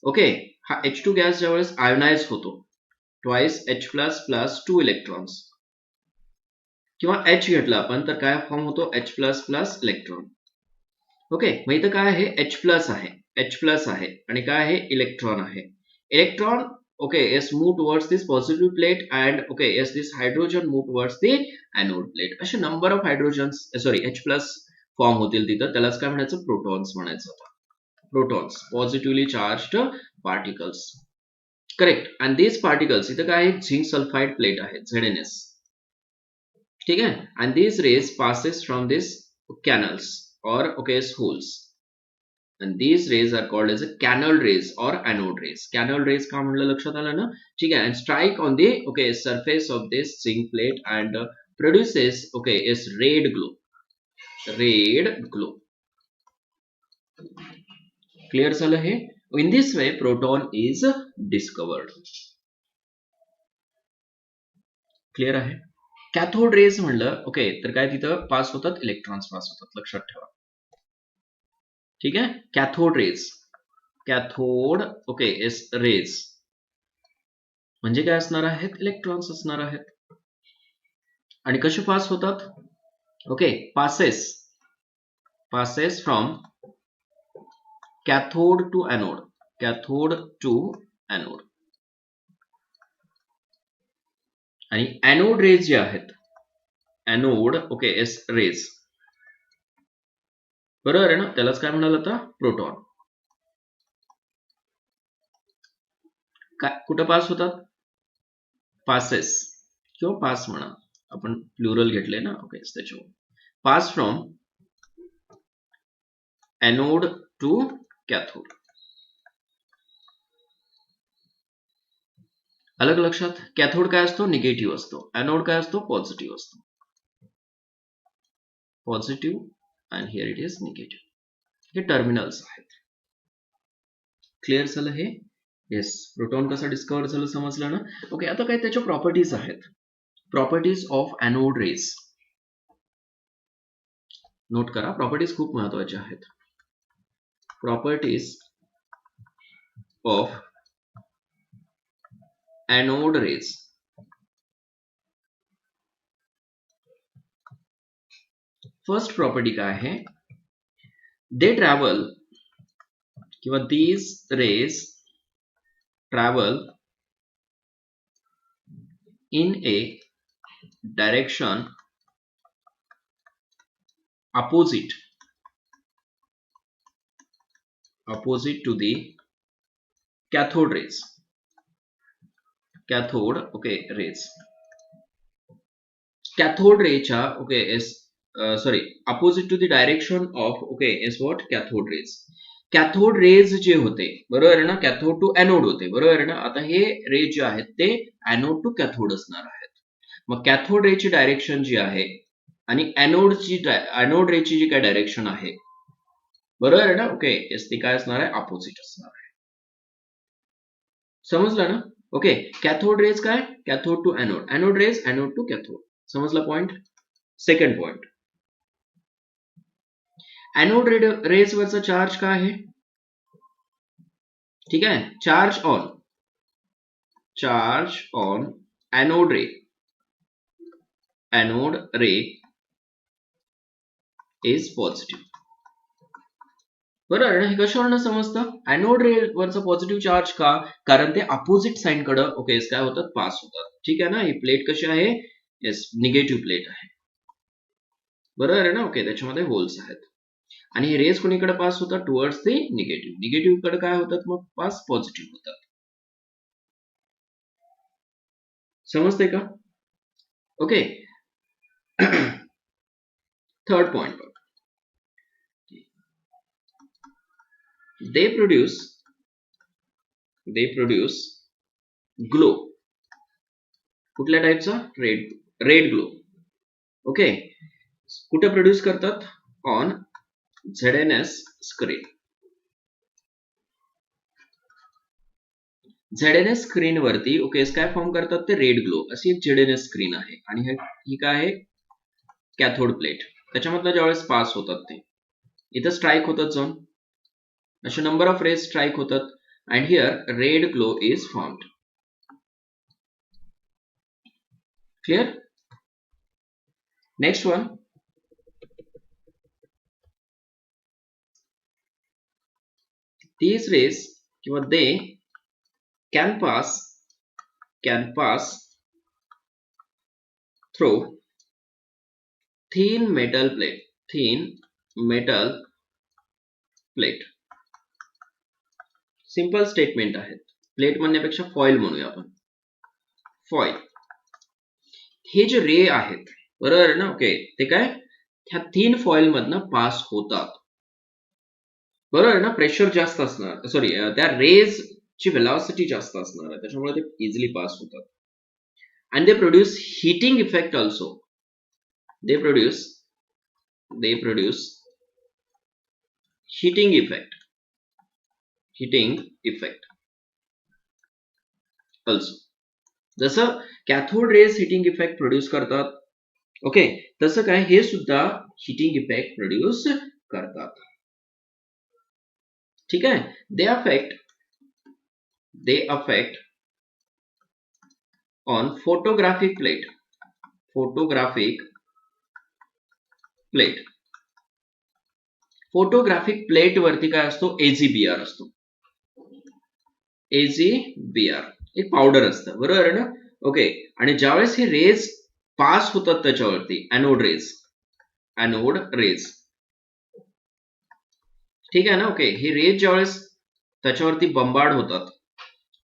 Speaker 1: okay, हा H2 गॅस ज्यावेळेस आयोनाइज होतो, twice H plus plus 2 electrons, किंवा H घेतला आपण तर काय फॉर्म होतो, H plus plus electron. Okay, मग इथं काय आहे, H प्लस आहे, H प्लस आहे आणि काय आहे, इलेक्ट्रॉन आहे. Electron okay is move towards this positive plate and okay is this hydrogen move towards the anode plate. असे number of hydrogens sorry H plus form होतील तिथं, त्यालाच काय म्हणायचं, प्रोटॉन्स म्हणायचं होतं. Protons, positively charged particles. Correct. आणि these particles इथं काय आहे, झिंक सल्फाइड प्लेट आहे, ZnS. ठीक आहे. and these rays passes from this canals or okay holes, and these rays are called as a canal rays or anode rays. Canal rays का म्हणलं लक्षात आलं ना, ठीक आहे. and strike on the okay surface of this zinc plate and produces okay is red glow. Red glow. Clear झालं हे. In this way proton is discovered. Clear आहे. कॅथोड रेज म्हणलं ओके तर काय तिथं पास होतात, इलेक्ट्रॉन्स पास होतात, लक्षात ठेवा. ठीक आहे. Cathode rays, cathode okay S rays म्हणजे काय असणार आहेत, इलेक्ट्रॉन्स असणार आहेत. आणि कसे पास होतात, okay passes, passes from cathode to anode, cathode to anode. आणि एनोड रेज जे आहेत, एनोड ओके एस रेज, बरोबर आहे ना, त्यालाच काय म्हणाल आता, प्रोटॉन. काय कुठं पास होतात, पासेस किंवा पास म्हणा, आपण प्लुरल घेतले ना, ओके त्याच्यावर pass from anode to cathode. अलग लक्षात. कॅथोड काय असतो, निगेटिव्ह असतो, एनोड काय असतो, पॉझिटिव्ह असतो. Positive and here it is negative. हे टर्मिनल्स आहेत. क्लिअर झालं हे. येस. प्रोटॉन कसा डिस्कवर झालं समजलं ना. ओके, आता काय त्याच्या प्रॉपर्टीज आहेत. Properties of anode rays note करा, प्रॉपर्टीज खूप महत्वाच्या आहेत. Properties of anode rays. First property काय आहे, दे ट्रॅव्हल किंवा these rays travel in a direction opposite to the cathode rays. Cathode okay rays. Cathode ray च्या okay is sorry opposite to the direction of okay is what, cathode rays. Cathode rays जे होते, बरोबर आहे ना, cathode to anode होते, बरोबर आहे ना. आता हे रेज जे आहेत ते एनोड टू कॅथोड असणार आहेत. मग कॅथोड रेची डायरेक्शन जी आहे आणि एनोड रेची जी काय डायरेक्शन आहे, बरोबर आहे ना, ओके ती काय असणार आहे, अपोजिट असणार आहे. समजलं ना. ओके, कॅथोड रेज काय, cathode to anode, anode rays anode to cathode. समजला point. Second point, anode rays वरचा चार्ज काय आहे, ठीक आहे, charge on anode ray is positive. बरोबर. हे कशावरनं समजतं, एनोड रे वरचा पॉझिटिव्ह चार्ज का, कारण ते अपोजिट साइन कडे ओके काय होतात, पास होतात. ठीक आहे ना. ही प्लेट कशी आहे, येस निगेटिव्ह प्लेट आहे, बरोबर आहे ना. ओके, त्याच्यामध्ये होल्स आहेत आणि हे रेज कोणीकडे पास होतात, टुवर्ड्स द निगेटिव्ह. निगेटिव्ह कडे काय होतात मग, पास पॉझिटिव्ह होतात. समजते का. Okay. Third point, they produce glow. कुठल्या टाईपचा? Red glow. ओके, कुठे प्रोड्यूस करतात? On ZNS screen. ZNS screen वरती ओके काय फॉर्म करतात? ते रेड ग्लो. अशी एक ZNS स्क्रीन आहे आणि ही काय आहे? Cathode plate. त्याच्यामधलं ज्यावेळेस पास होतात ते इथं स्ट्राईक होतात जाऊन, असे नंबर ऑफ रेज स्ट्राईक होतात and here red glow is formed. Clear? Next one. These rays किंवा they can pass through thin metal plate. Simple statement आहेत. प्लेट म्हणण्यापेक्षा फॉइल म्हणूया आपण. फॉइल. हे जे रे आहेत बरोबर आहे ना? ओके, ते काय ह्या थिन फॉइल मधनं पास होतात. बरोबर आहे ना? प्रेशर जास्त असणार, सॉरी त्या रेज ची वेलॉसिटी जास्त असणार आहे, त्याच्यामुळे ते इझिली पास होतात. and they produce heating effect also. They produce heating effect also. जसं cathode rays heating effect produce करतात ओके, तसं काय हे सुद्धा हिटिंग इफेक्ट प्रोड्यूस करतात. ठीक आहे. They affect on photographic plate. Photographic plate वरती काय असतो? AgBr असतो. AgBr एक पावडर असतं बरोबर आहे ना? ओके, आणि ज्यावेळेस हे रेज पास होतात त्याच्यावरती एनोड रेज ठीक आहे ना? ओके, हे रेज ज्यावेळेस त्याच्यावरती बंबार्ड होतात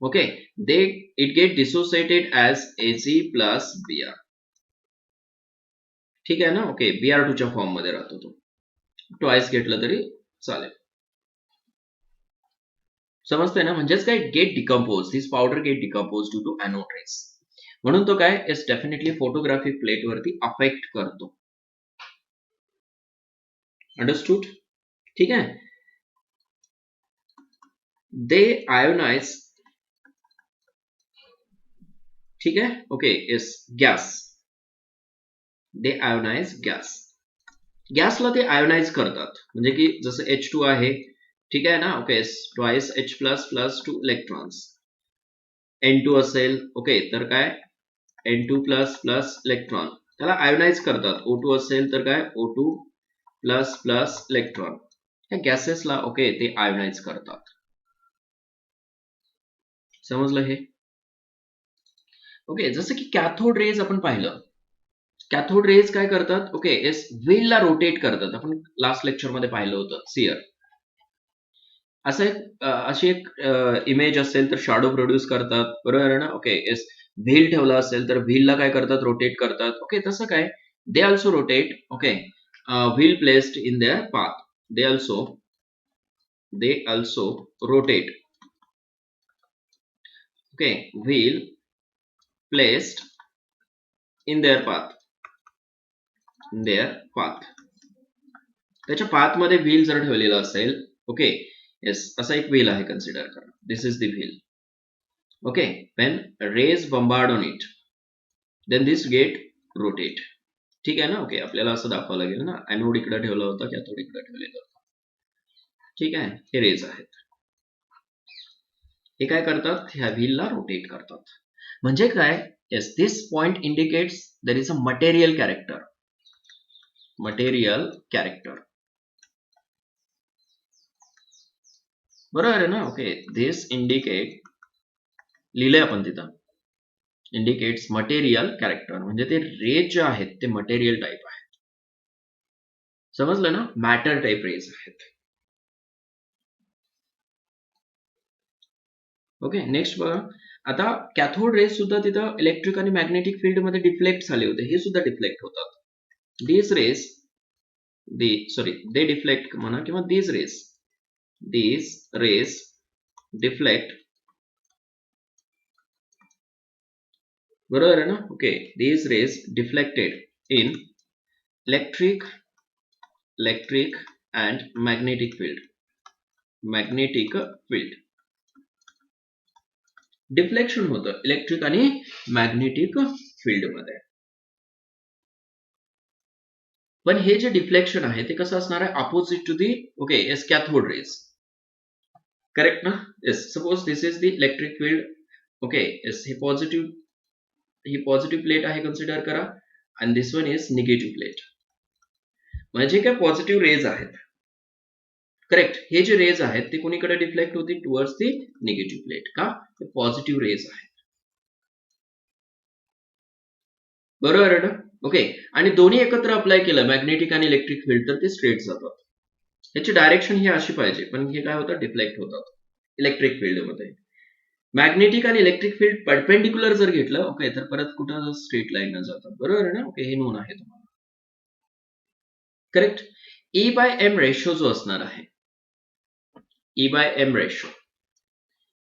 Speaker 1: okay, it get dissociated as Ag+Br. ठीक आहे ना? ओके, Br2 च्या फॉर्म मध्ये राहतो तो. ट्वाइस घेतलं तरी चालेल. समजतंय ना? म्हणजेच काय get decompose, this powder get decompose due to anode rays. म्हणून तो काय इज डेफिनेटली फोटोग्राफिक प्लेट वरती अफेक्ट करतो. अंडरस्टूड? ठीक आहे. They ionise. ठीक आहे. Okay, is gas. They ionise गॅसला ते आयोनाइज करतात, म्हणजे की जसं H2 आहे ठीक आहे ना? Okay, twice H++2 electrons. N2 असेल ओके, तर काय N2++ इलेक्ट्रॉन त्याला आयोनाइज करतात. O2 असेल तर काय O2++ इलेक्ट्रॉन. ह्या गॅसेसला ओके ते आयोनाइज करतात. समजलं हे? ओके, जसं की कॅथोड रेज आपण पाहिलं. कॅथोड रेज काय करतात? ओके, व्हीलला रोटेट करतात. आपण लास्ट लेक्चर मध्ये पाहिलं होतं सियर. अशी एक इमेज असेल तर शॅडो प्रोड्यूस करतात बरोबर आहे ना? ओके, व्हील ठेवला असेल तर व्हीलला काय करतात? रोटेट करतात. ओके, तसं काय they also rotate. Okay, wheel placed in their path. They also rotate. Okay, wheel placed in their path. त्याच्या पाथ मध्ये व्हील जर ठेवलेला असेल ओके, असा एक व्हील आहे कन्सिडर करा. This is the wheel. Okay, when rays bombard on it then this get rotate. ठीक आहे ना? ओके, आपल्याला असं दाखवावं लागेल ना, एनोड इकडे ठेवला होता, कॅथोड इकडे ठेवलेला होता. ठीक आहे, हे रेज आहेत. हे काय करतात? ह्या व्हीलला रोटेट करतात. म्हणजे काय? This point indicates there is a material character. बरोबर आहे ना? ओके, दिस लिहिलंय आपण तिथं, इंडिकेट्स मटेरियल कॅरेक्टर. म्हणजे ते रेज जे आहेत ते मटेरियल टाईप आहेत. समजलं ना? मॅटर टाईप रेज आहेत. ओके, नेक्स्ट बघा. आता कॅथोड रेज सुद्धा तिथं इलेक्ट्रिक आणि मॅग्नेटिक फील्ड मध्ये डिफ्लेक्ट झाले होते. हे सुद्धा डिफ्लेक्ट होतात. दे डिफ्लेक्ट म्हणा किंवा these raise these rays deflect, बरोबर आहे ना? Okay, these rays deflected in electric and magnetic field. Deflection होतं इलेक्ट्रिक आणि मॅग्नेटिक फील्ड मध्ये. पण हे जे डिफ्लेक्शन आहे ते कसं असणार आहे? Opposite to the okay S cathode rays. Correct ना? Yes. Suppose this is the electric field. Okay yes, ही पॉझिटिव्ह प्लेट आहे कन्सिडर करा आणि this one is negative plate. म्हणजे काय पॉझिटिव्ह रेज आहेत. करेक्ट. हे जे रेज आहेत ते कोणीकडे डिफ्लेक्ट होतील? Towards the negative plate. का? ते पॉझिटिव्ह रेज आहेत. बरोबर आहे ना? ओके. आणि दोन्ही एकत्र अप्लाय केलं मॅग्नेटिक आणि इलेक्ट्रिक फील्ड तर ते स्ट्रेट जातात. याची डायरेक्शन ही अशी पाहिजे, पण हे काय होतं? डिफ्लेक्ट होतात इलेक्ट्रिक फील्ड मध्ये. मॅग्नेटिक आणि इलेक्ट्रिक फील्ड परपेंडिक्युलर जर घेतलं ओके तर परत कुठं स्ट्रेट लाईन जातात. बरोबर आहे ना? ओके, हे नोन आहे तुम्हाला. Correct. E by M ratio जो असणार आहे, E by M ratio,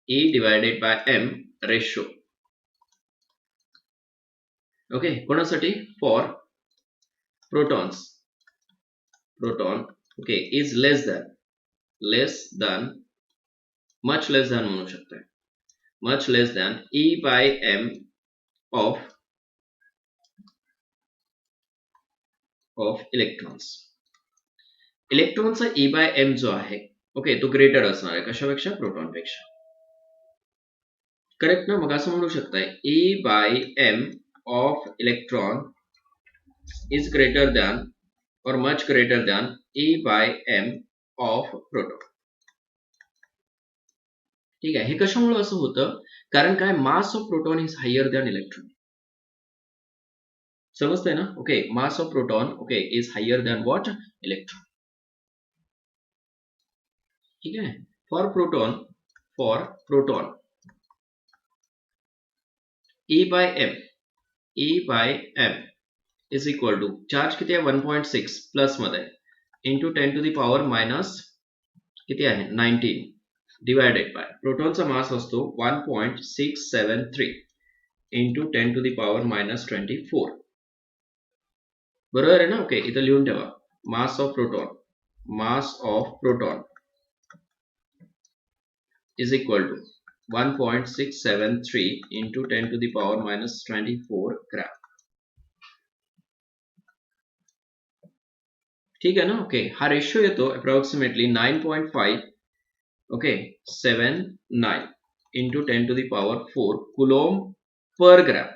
Speaker 1: E divided by M ratio. Okay, कोणासाठी? For proton okay is less than much less than म्हणू शकता, much less than E by M of electrons. इलेक्ट्रॉनचा E by M जो आहे okay तो greater असणार आहे कशापेक्षा? प्रोटॉनपेक्षा. Correct ना? मग असं म्हणू शकताय E by M of electron is greater than or much greater than E by m of proton. ठीक आहे. हे कशामुळे असं होतं? कारण काय? Mass of proton is higher than electron. समजतंय ना? Okay, mass of proton okay is higher than what? Electron. ठीक आहे. For proton E by m is equal to charge किती आहे? 1.6 प्लस मध्ये into 10 to the power minus किती आहे? 19 divided by प्रोटॉनचा मास असतो 1.673 into 10 to the power minus 24. बरोबर आहे ना? ओके, इथं लिहून ठेवा. Mass of proton is equal to 1.673 into 10 to the power minus 24 gram. ठीक आहे ना? ओके, हा रेशो येतो approximately 9.5 okay 79 into 10 to the power 4 coulomb per gram.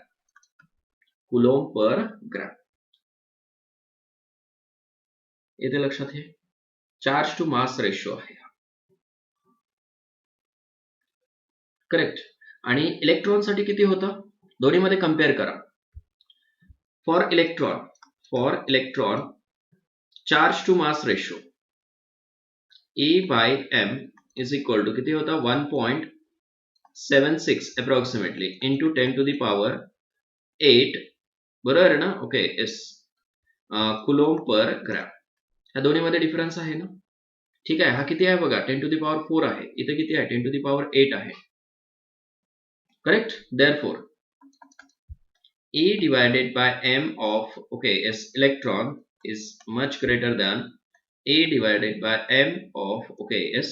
Speaker 1: येते लक्षात? हे चार्ज टू मास रेशो आहे. करेक्ट. आणि इलेक्ट्रॉन साठी किती होतं? दोन्हीमध्ये कम्पेअर करा. For electron charge to mass ratio E by m is equal to किती होता? 1.76 approximately into 10 to the power 8. बरोबर आहे ना? Okay yes, coulomb per gram. ह्या दोन्हीमध्ये डिफरन्स आहे ना? ठीक आहे. हा किती आहे बघा? 10 टू दी पॉवर 4 आहे. इथे किती आहे? 10 टू दी पॉवर 8 आहे. Correct. Therefore E divided by m of okay yes electron is much greater than E divided by m of okay yes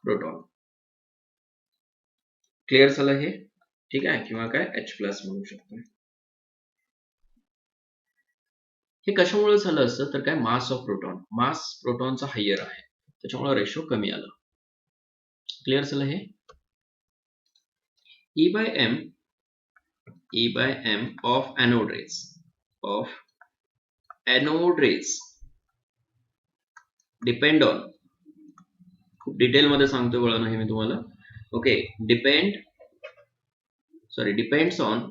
Speaker 1: proton. Clear झालं हे? ठीक आहे. किंवा काय H प्लस म्हणू शकतो. हे कशामुळे झालं असतं तर काय? मास प्रोटॉनचा हायर आहे त्याच्यामुळे रेशो कमी आला. क्लिअर झालं हे? E by m of anode rays depend on, खूप डिटेल मध्ये सांगतो बघा नाही मी तुम्हाला. ओके, डिपेंड्स ऑन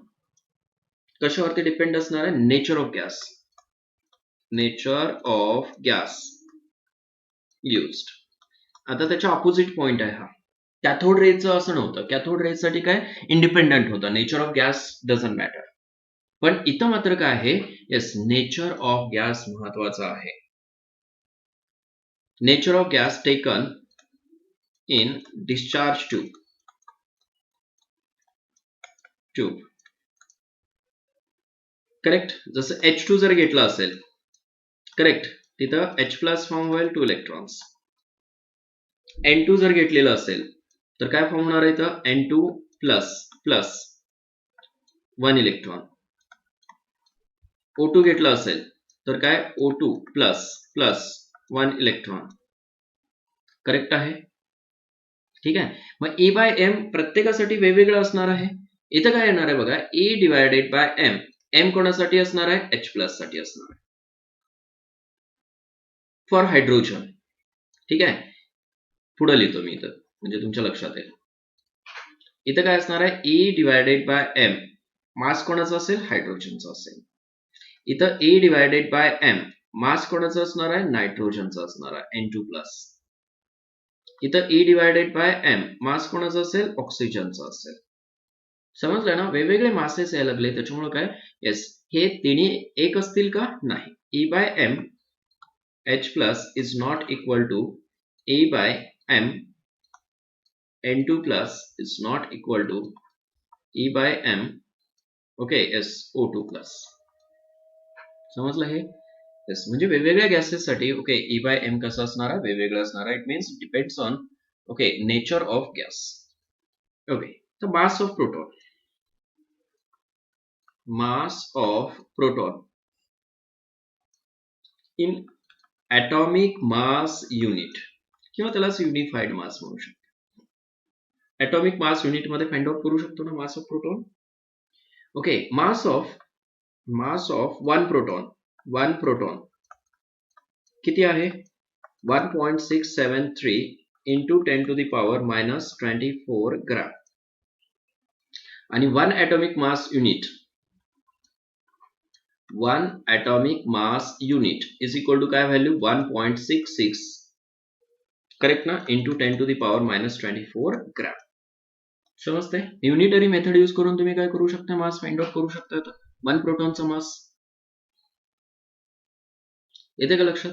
Speaker 1: कशावरती डिपेंड असणार आहे? Nature of gas used. आता त्याच्या ऑपोजिट पॉइंट आहे हा. कॅथोड रेजचं असं नव्हतं. कॅथोड रेज साठी काय? इंडिपेंडंट होतं. Nature of gas doesn't matter. पण इथं मात्र काय आहे? येस, नेचर ऑफ गॅस महत्वाचा आहे. Nature of gas taken in discharge tube correct. जसं H2 जर घेतला असेल करेक्ट, तिथं H प्लस फॉर्म होईल 2 इलेक्ट्रॉन्स. N2 जर घेतलेलं असेल तर काय फॉर्म होणार आहे इथं N2 plus plus 1 electron. O2 घेतला असेल तर काय O2 plus plus 1 electron. Correct आहे. ठीक आहे. मग E बाय M प्रत्येकासाठी वेगवेगळं असणार आहे. इथं काय येणार आहे बघा, E divided bye M. M कोणासाठी असणार आहे, H प्लस साठी असणार आहे फॉर हायड्रोजन. ठीक आहे. पुढे लिहितो मी इथं म्हणजे तुमच्या लक्षात येईल. इथं काय असणार आहे, E डिवायडेड बाय M. मास कोणाचा असेल, हायड्रोजनचा असेल. इथं E डिवायडेड बाय M मास कोणाचा असणार आहे, नायट्रोजनचा असणार आहे N2 प्लस. इथं E डिवायडेड बाय M मास कोणाचा असेल, ऑक्सिजनचा असेल. समजलं ना, वेगवेगळे मासेस यायला लागले त्याच्यामुळे काय, येस हे तिन्ही एक असतील का, नाही. E by M H plus is not equal to E by M N2 plus is not equal to E by M okay S O2 plus. समजलं हे. येस म्हणजे वेगवेगळ्या गॅसेस साठी ओके E बाय M कसं असणार आहे, वेगवेगळं असणार आहे. It means depends on okay nature of gas. Okay. तर mass of proton, mass of proton in atomic mass unit किंवा त्यालाच युनिफाईड मास म्हणू शकतो. atomic mass unit मध्ये फाइंड आउट करू शकतो ना mass of proton. Okay. Mass of one proton किती आहे, 1.673 into 10 to the power minus 24 gram. आणि one atomic mass unit is equal to काय व्हॅल्यू 1.66 करेक्ट ना into 10 to the power minus 24 gram. समजते. Unitary method use करून तुम्ही काय करू शकता, मास फाइंड आउट करू शकता. वन प्रोटॉनचा मास येते का लक्षात.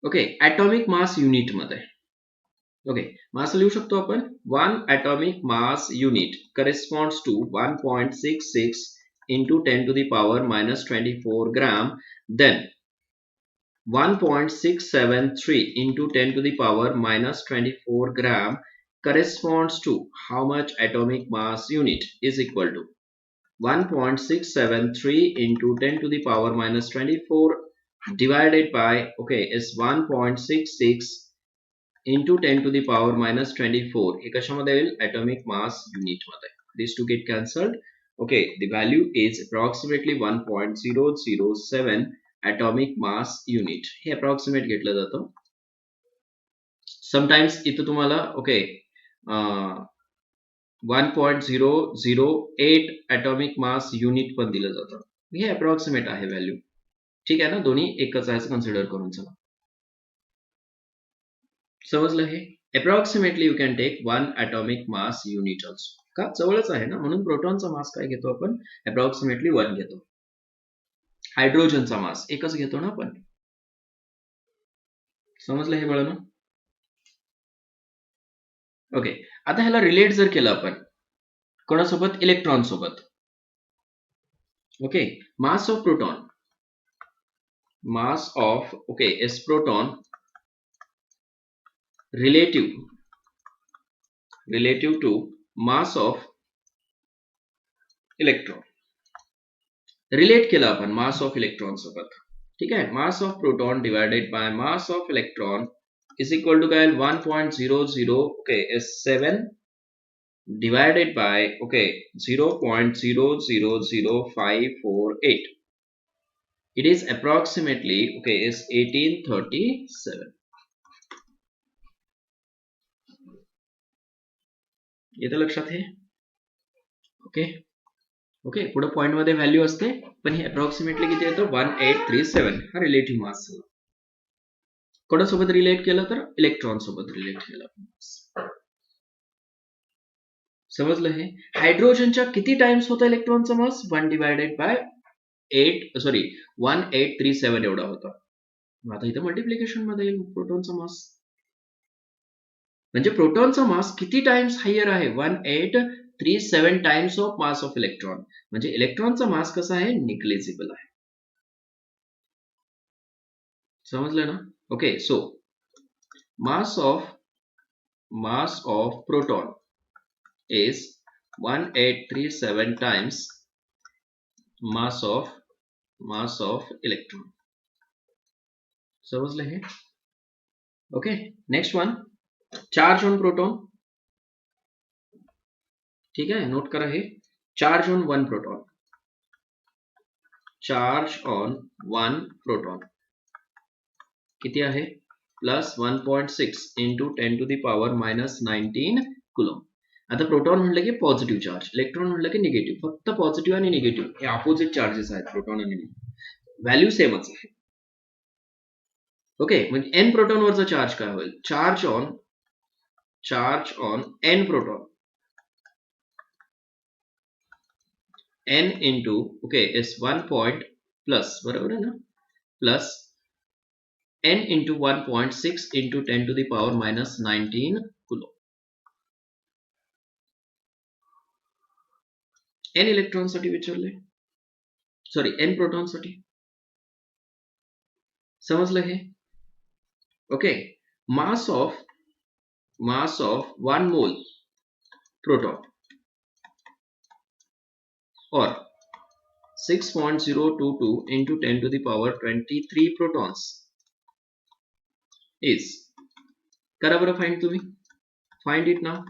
Speaker 1: ओके. ॲटॉमिक मास युनिट मध्ये ओके मास लिहू शकतो आपण, one atomic mass unit corresponds to 1.66 into 10 to the power minus 24 gram. Then 1.673 into 10 to the power minus 24 gram corresponds to how much atomic mass unit is equal to 1.673 into 10 to the power minus 24 divided by okay is 1.66 into 10 to the power minus 24. हे कशामध्ये येईल, atomic mass unit मध्ये. These two get cancelled. Okay, the value is approximately 1.007 atomic mass unit. हे approximate घेतलं जातं. Sometimes इथं तुम्हाला okay 1.008 atomic mass unit पण दिलं जातं. हे approximate आहे व्हॅल्यू. ठीक आहे ना, दोन्ही एकच आहे कन्सिडर करून चला. समजलं हे. Approximately you can take one atomic mass unit also. का जवळच आहे ना, म्हणून प्रोटॉनचा मास काय घेतो आपण, अप्रॉक्सिमेटली 1 घेतो. हायड्रोजनचा मास एकच घेतो ना आपण. समजलं हे बाळांनो. ओके. आता ह्याला रिलेट जर केलं आपण कोणासोबत, इलेक्ट्रॉन सोबत. Okay. Mass of okay S proton relative to mass of electron. Relate केलं आपण मास ऑफ इलेक्ट्रॉन सोबत. ठीक आहे. Mass of proton divided by mass of electron is equal to काय 1.00 okay 7 divided by okay 0.000548. It is approximately okay is 1837. येतं लक्षात हे. Okay okay पुढे पॉइंट मध्ये व्हॅल्यू असते पण हे अप्रॉक्सिमेटली किती येतं 1837. हा रिलेटिव्ह मास झाला. कोणासोबत रिलेट केलं तर इलेक्ट्रॉन सोबत रिलेट केलं. समजलं हे. हायड्रोजनच्या किती टाइम्स होता इलेक्ट्रॉनचा मास 1 डिवायडेड बाय 1837 एवढा होता. आता इथं मल्टिप्लिकेशन मध्ये येईल प्रोटॉनचा मास. म्हणजे प्रोटॉनचा मास किती टाइम्स हायर आहे 1837 times of mass of electron. म्हणजे इलेक्ट्रॉनचा मास कसा आहे निग्लिजिबल आहे. समजलं ना. Okay so mass of proton is 1837 times mass of electron. समजलं हे. Okay next one charge on proton. ठीक आहे नोट करा हे. Charge on one proton. Charge on one proton किती आहे plus 1.6 into 10 to the power -19 coulomb. आता proton म्हटलं की पॉझिटिव्ह चार्ज, इलेक्ट्रॉन म्हटलं की निगेटिव्ह. फक्त पॉझिटिव्ह आणि निगेटिव्ह हे अपोजिट चार्जेस आहेत प्रोटॉन आणि निगेटिव्ह. व्हॅल्यू सेमच आहे. ओके म्हणजे एन प्रोटॉन वरचा चार्ज काय होईल charge on N proton N into okay is 1 point plus बरोबर आहे ना plus n into 1.6 into 10 to the power -19 coulomb. n electron साठी विचारले सॉरी n प्रोटॉन साठी. समजलं हे. Okay mass of 1 mole proton or 6.022 into 10 to the power 23 protons is करा बरं फाइंड तुम्ही फाइंड इट नाव.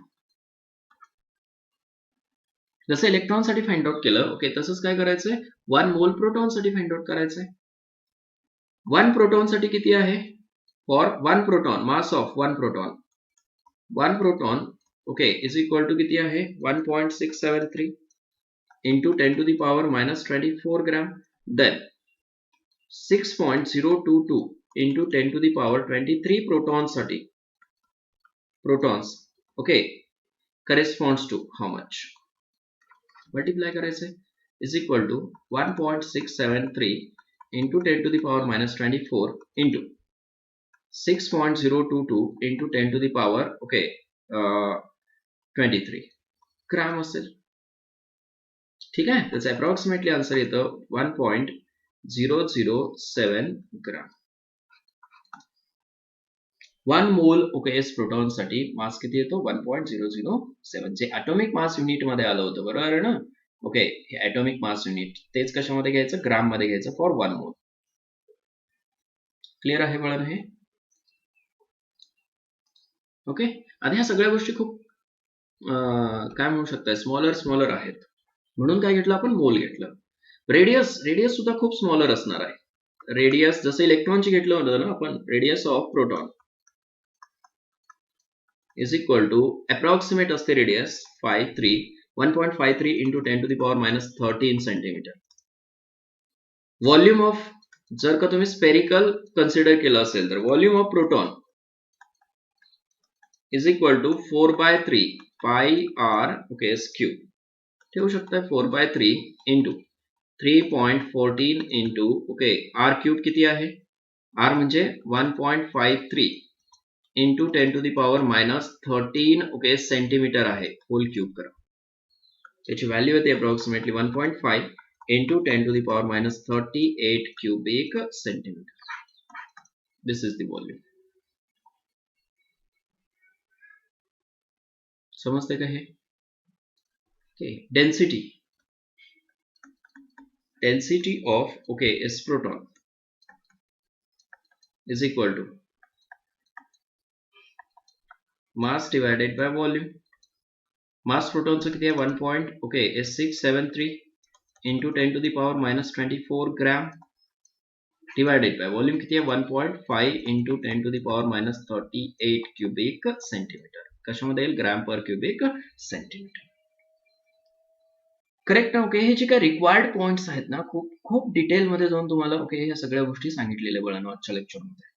Speaker 1: जसं इलेक्ट्रॉन साठी फाइंड आउट केलं ओके तसंच काय करायचंय 1 मोल प्रोटॉन साठी फाइंड आउट करायचंय. 1 प्रोटॉन साठी किती आहे for 1 proton mass of 1 proton okay is equal to किती आहे 1.673 into 10 to the power -24 gram. Then 6.022 into 10 to the power 23 protons okay corresponds to how much multiply करायचे is equal to 1.673 into 10 to the power -24 into 6.022 into 10 to the power okay 23 ग्राम असेल. ठीक आहे त्याचं approximately answer येतं 1.007 ग्राम. 1 मोल ओकेएस proton साठी मास किती येतो 1.007 जे ॲटॉमिक मास युनिट मध्ये आलं होतं बरोबर आहे ना. ओके हे ॲटॉमिक मास युनिट तेच कशामध्ये घ्यायचं ग्राम मध्ये घ्यायचं फॉर 1 मोल. क्लिअर आहे बाळांनो हे. ओके आता ह्या सगळ्या गोष्टी खूप काय म्हणू शकता स्मॉलर आहेत म्हणून काय घेतलं आपण मोल घेतलं. रेडियस सुद्धा खूप स्मॉलर असणार आहे. रेडियस जसं इलेक्ट्रॉनची घेतलं होतं ना आपण radius of proton is equal to approximate असते radius 1.53 into 10 to the power -13 centimetre. Volume of जर का तुम्ही स्पेरिकल कन्सिडर केलं असेल तर volume of proton is equal to 4/3 pi R okay cube ठेवू शकता 4/3 into 3.14 into okay R cube किती आहे आर म्हणजे 1.53 into 10 to the power -13 okay centimetre आहे होल क्यूब करा. त्याची व्हॅल्यू येते approximately 1.5 into 10 to the power -38 cubic centimetre. This is the volume. समजते का हे. okay density of okay is proton is equal to mass divided by volume. mass proton चं किती आहे 673 into 10 to the power -24 gram divided by volume किती आहे 1.5 into 10 to the power -38 cubic centimeter. कशामध्ये येईल gram per cubic centimetre. Correct ना. Okay हे जे काही रिक्वायर्ड पॉइंट्स आहेत ना खूप डिटेल मध्ये जाऊन तुम्हाला ओके ह्या सगळ्या गोष्टी सांगितलेल्या बळांनो आजच्या लेक्चरमध्ये.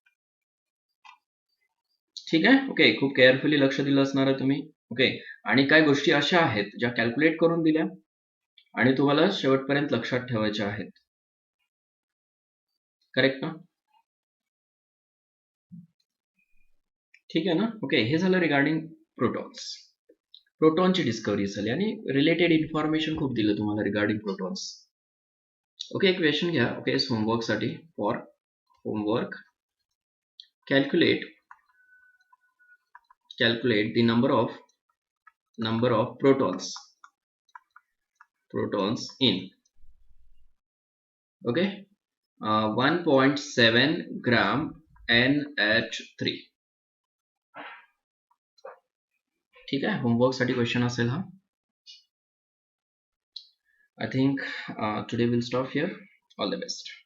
Speaker 1: ठीक आहे ओके खूप केअरफुली लक्ष दिलं असणार आहे तुम्ही. ओके आणि काही गोष्टी अशा आहेत ज्या कॅल्क्युलेट करून दिल्या आणि तुम्हाला शेवटपर्यंत लक्षात ठेवायच्या आहेत. करेक्ट ना. ठीक आहे ना. ओके, हे झालं रिगार्डिंग प्रोटॉन्स. प्रोटॉनची डिस्कवरी झाली आणि रिलेटेड इन्फॉर्मेशन खूप दिलं तुम्हाला रिगार्डिंग प्रोटॉन्स. ओके, क्वेश्चन घ्या. ओके, होमवर्कसाठी. For homework, calculate the number of protons in, okay, 1.7 gram NH3. ठीक आहे, होमवर्क साठी क्वेश्चन असेल हा. I think today we'll stop here. All the best.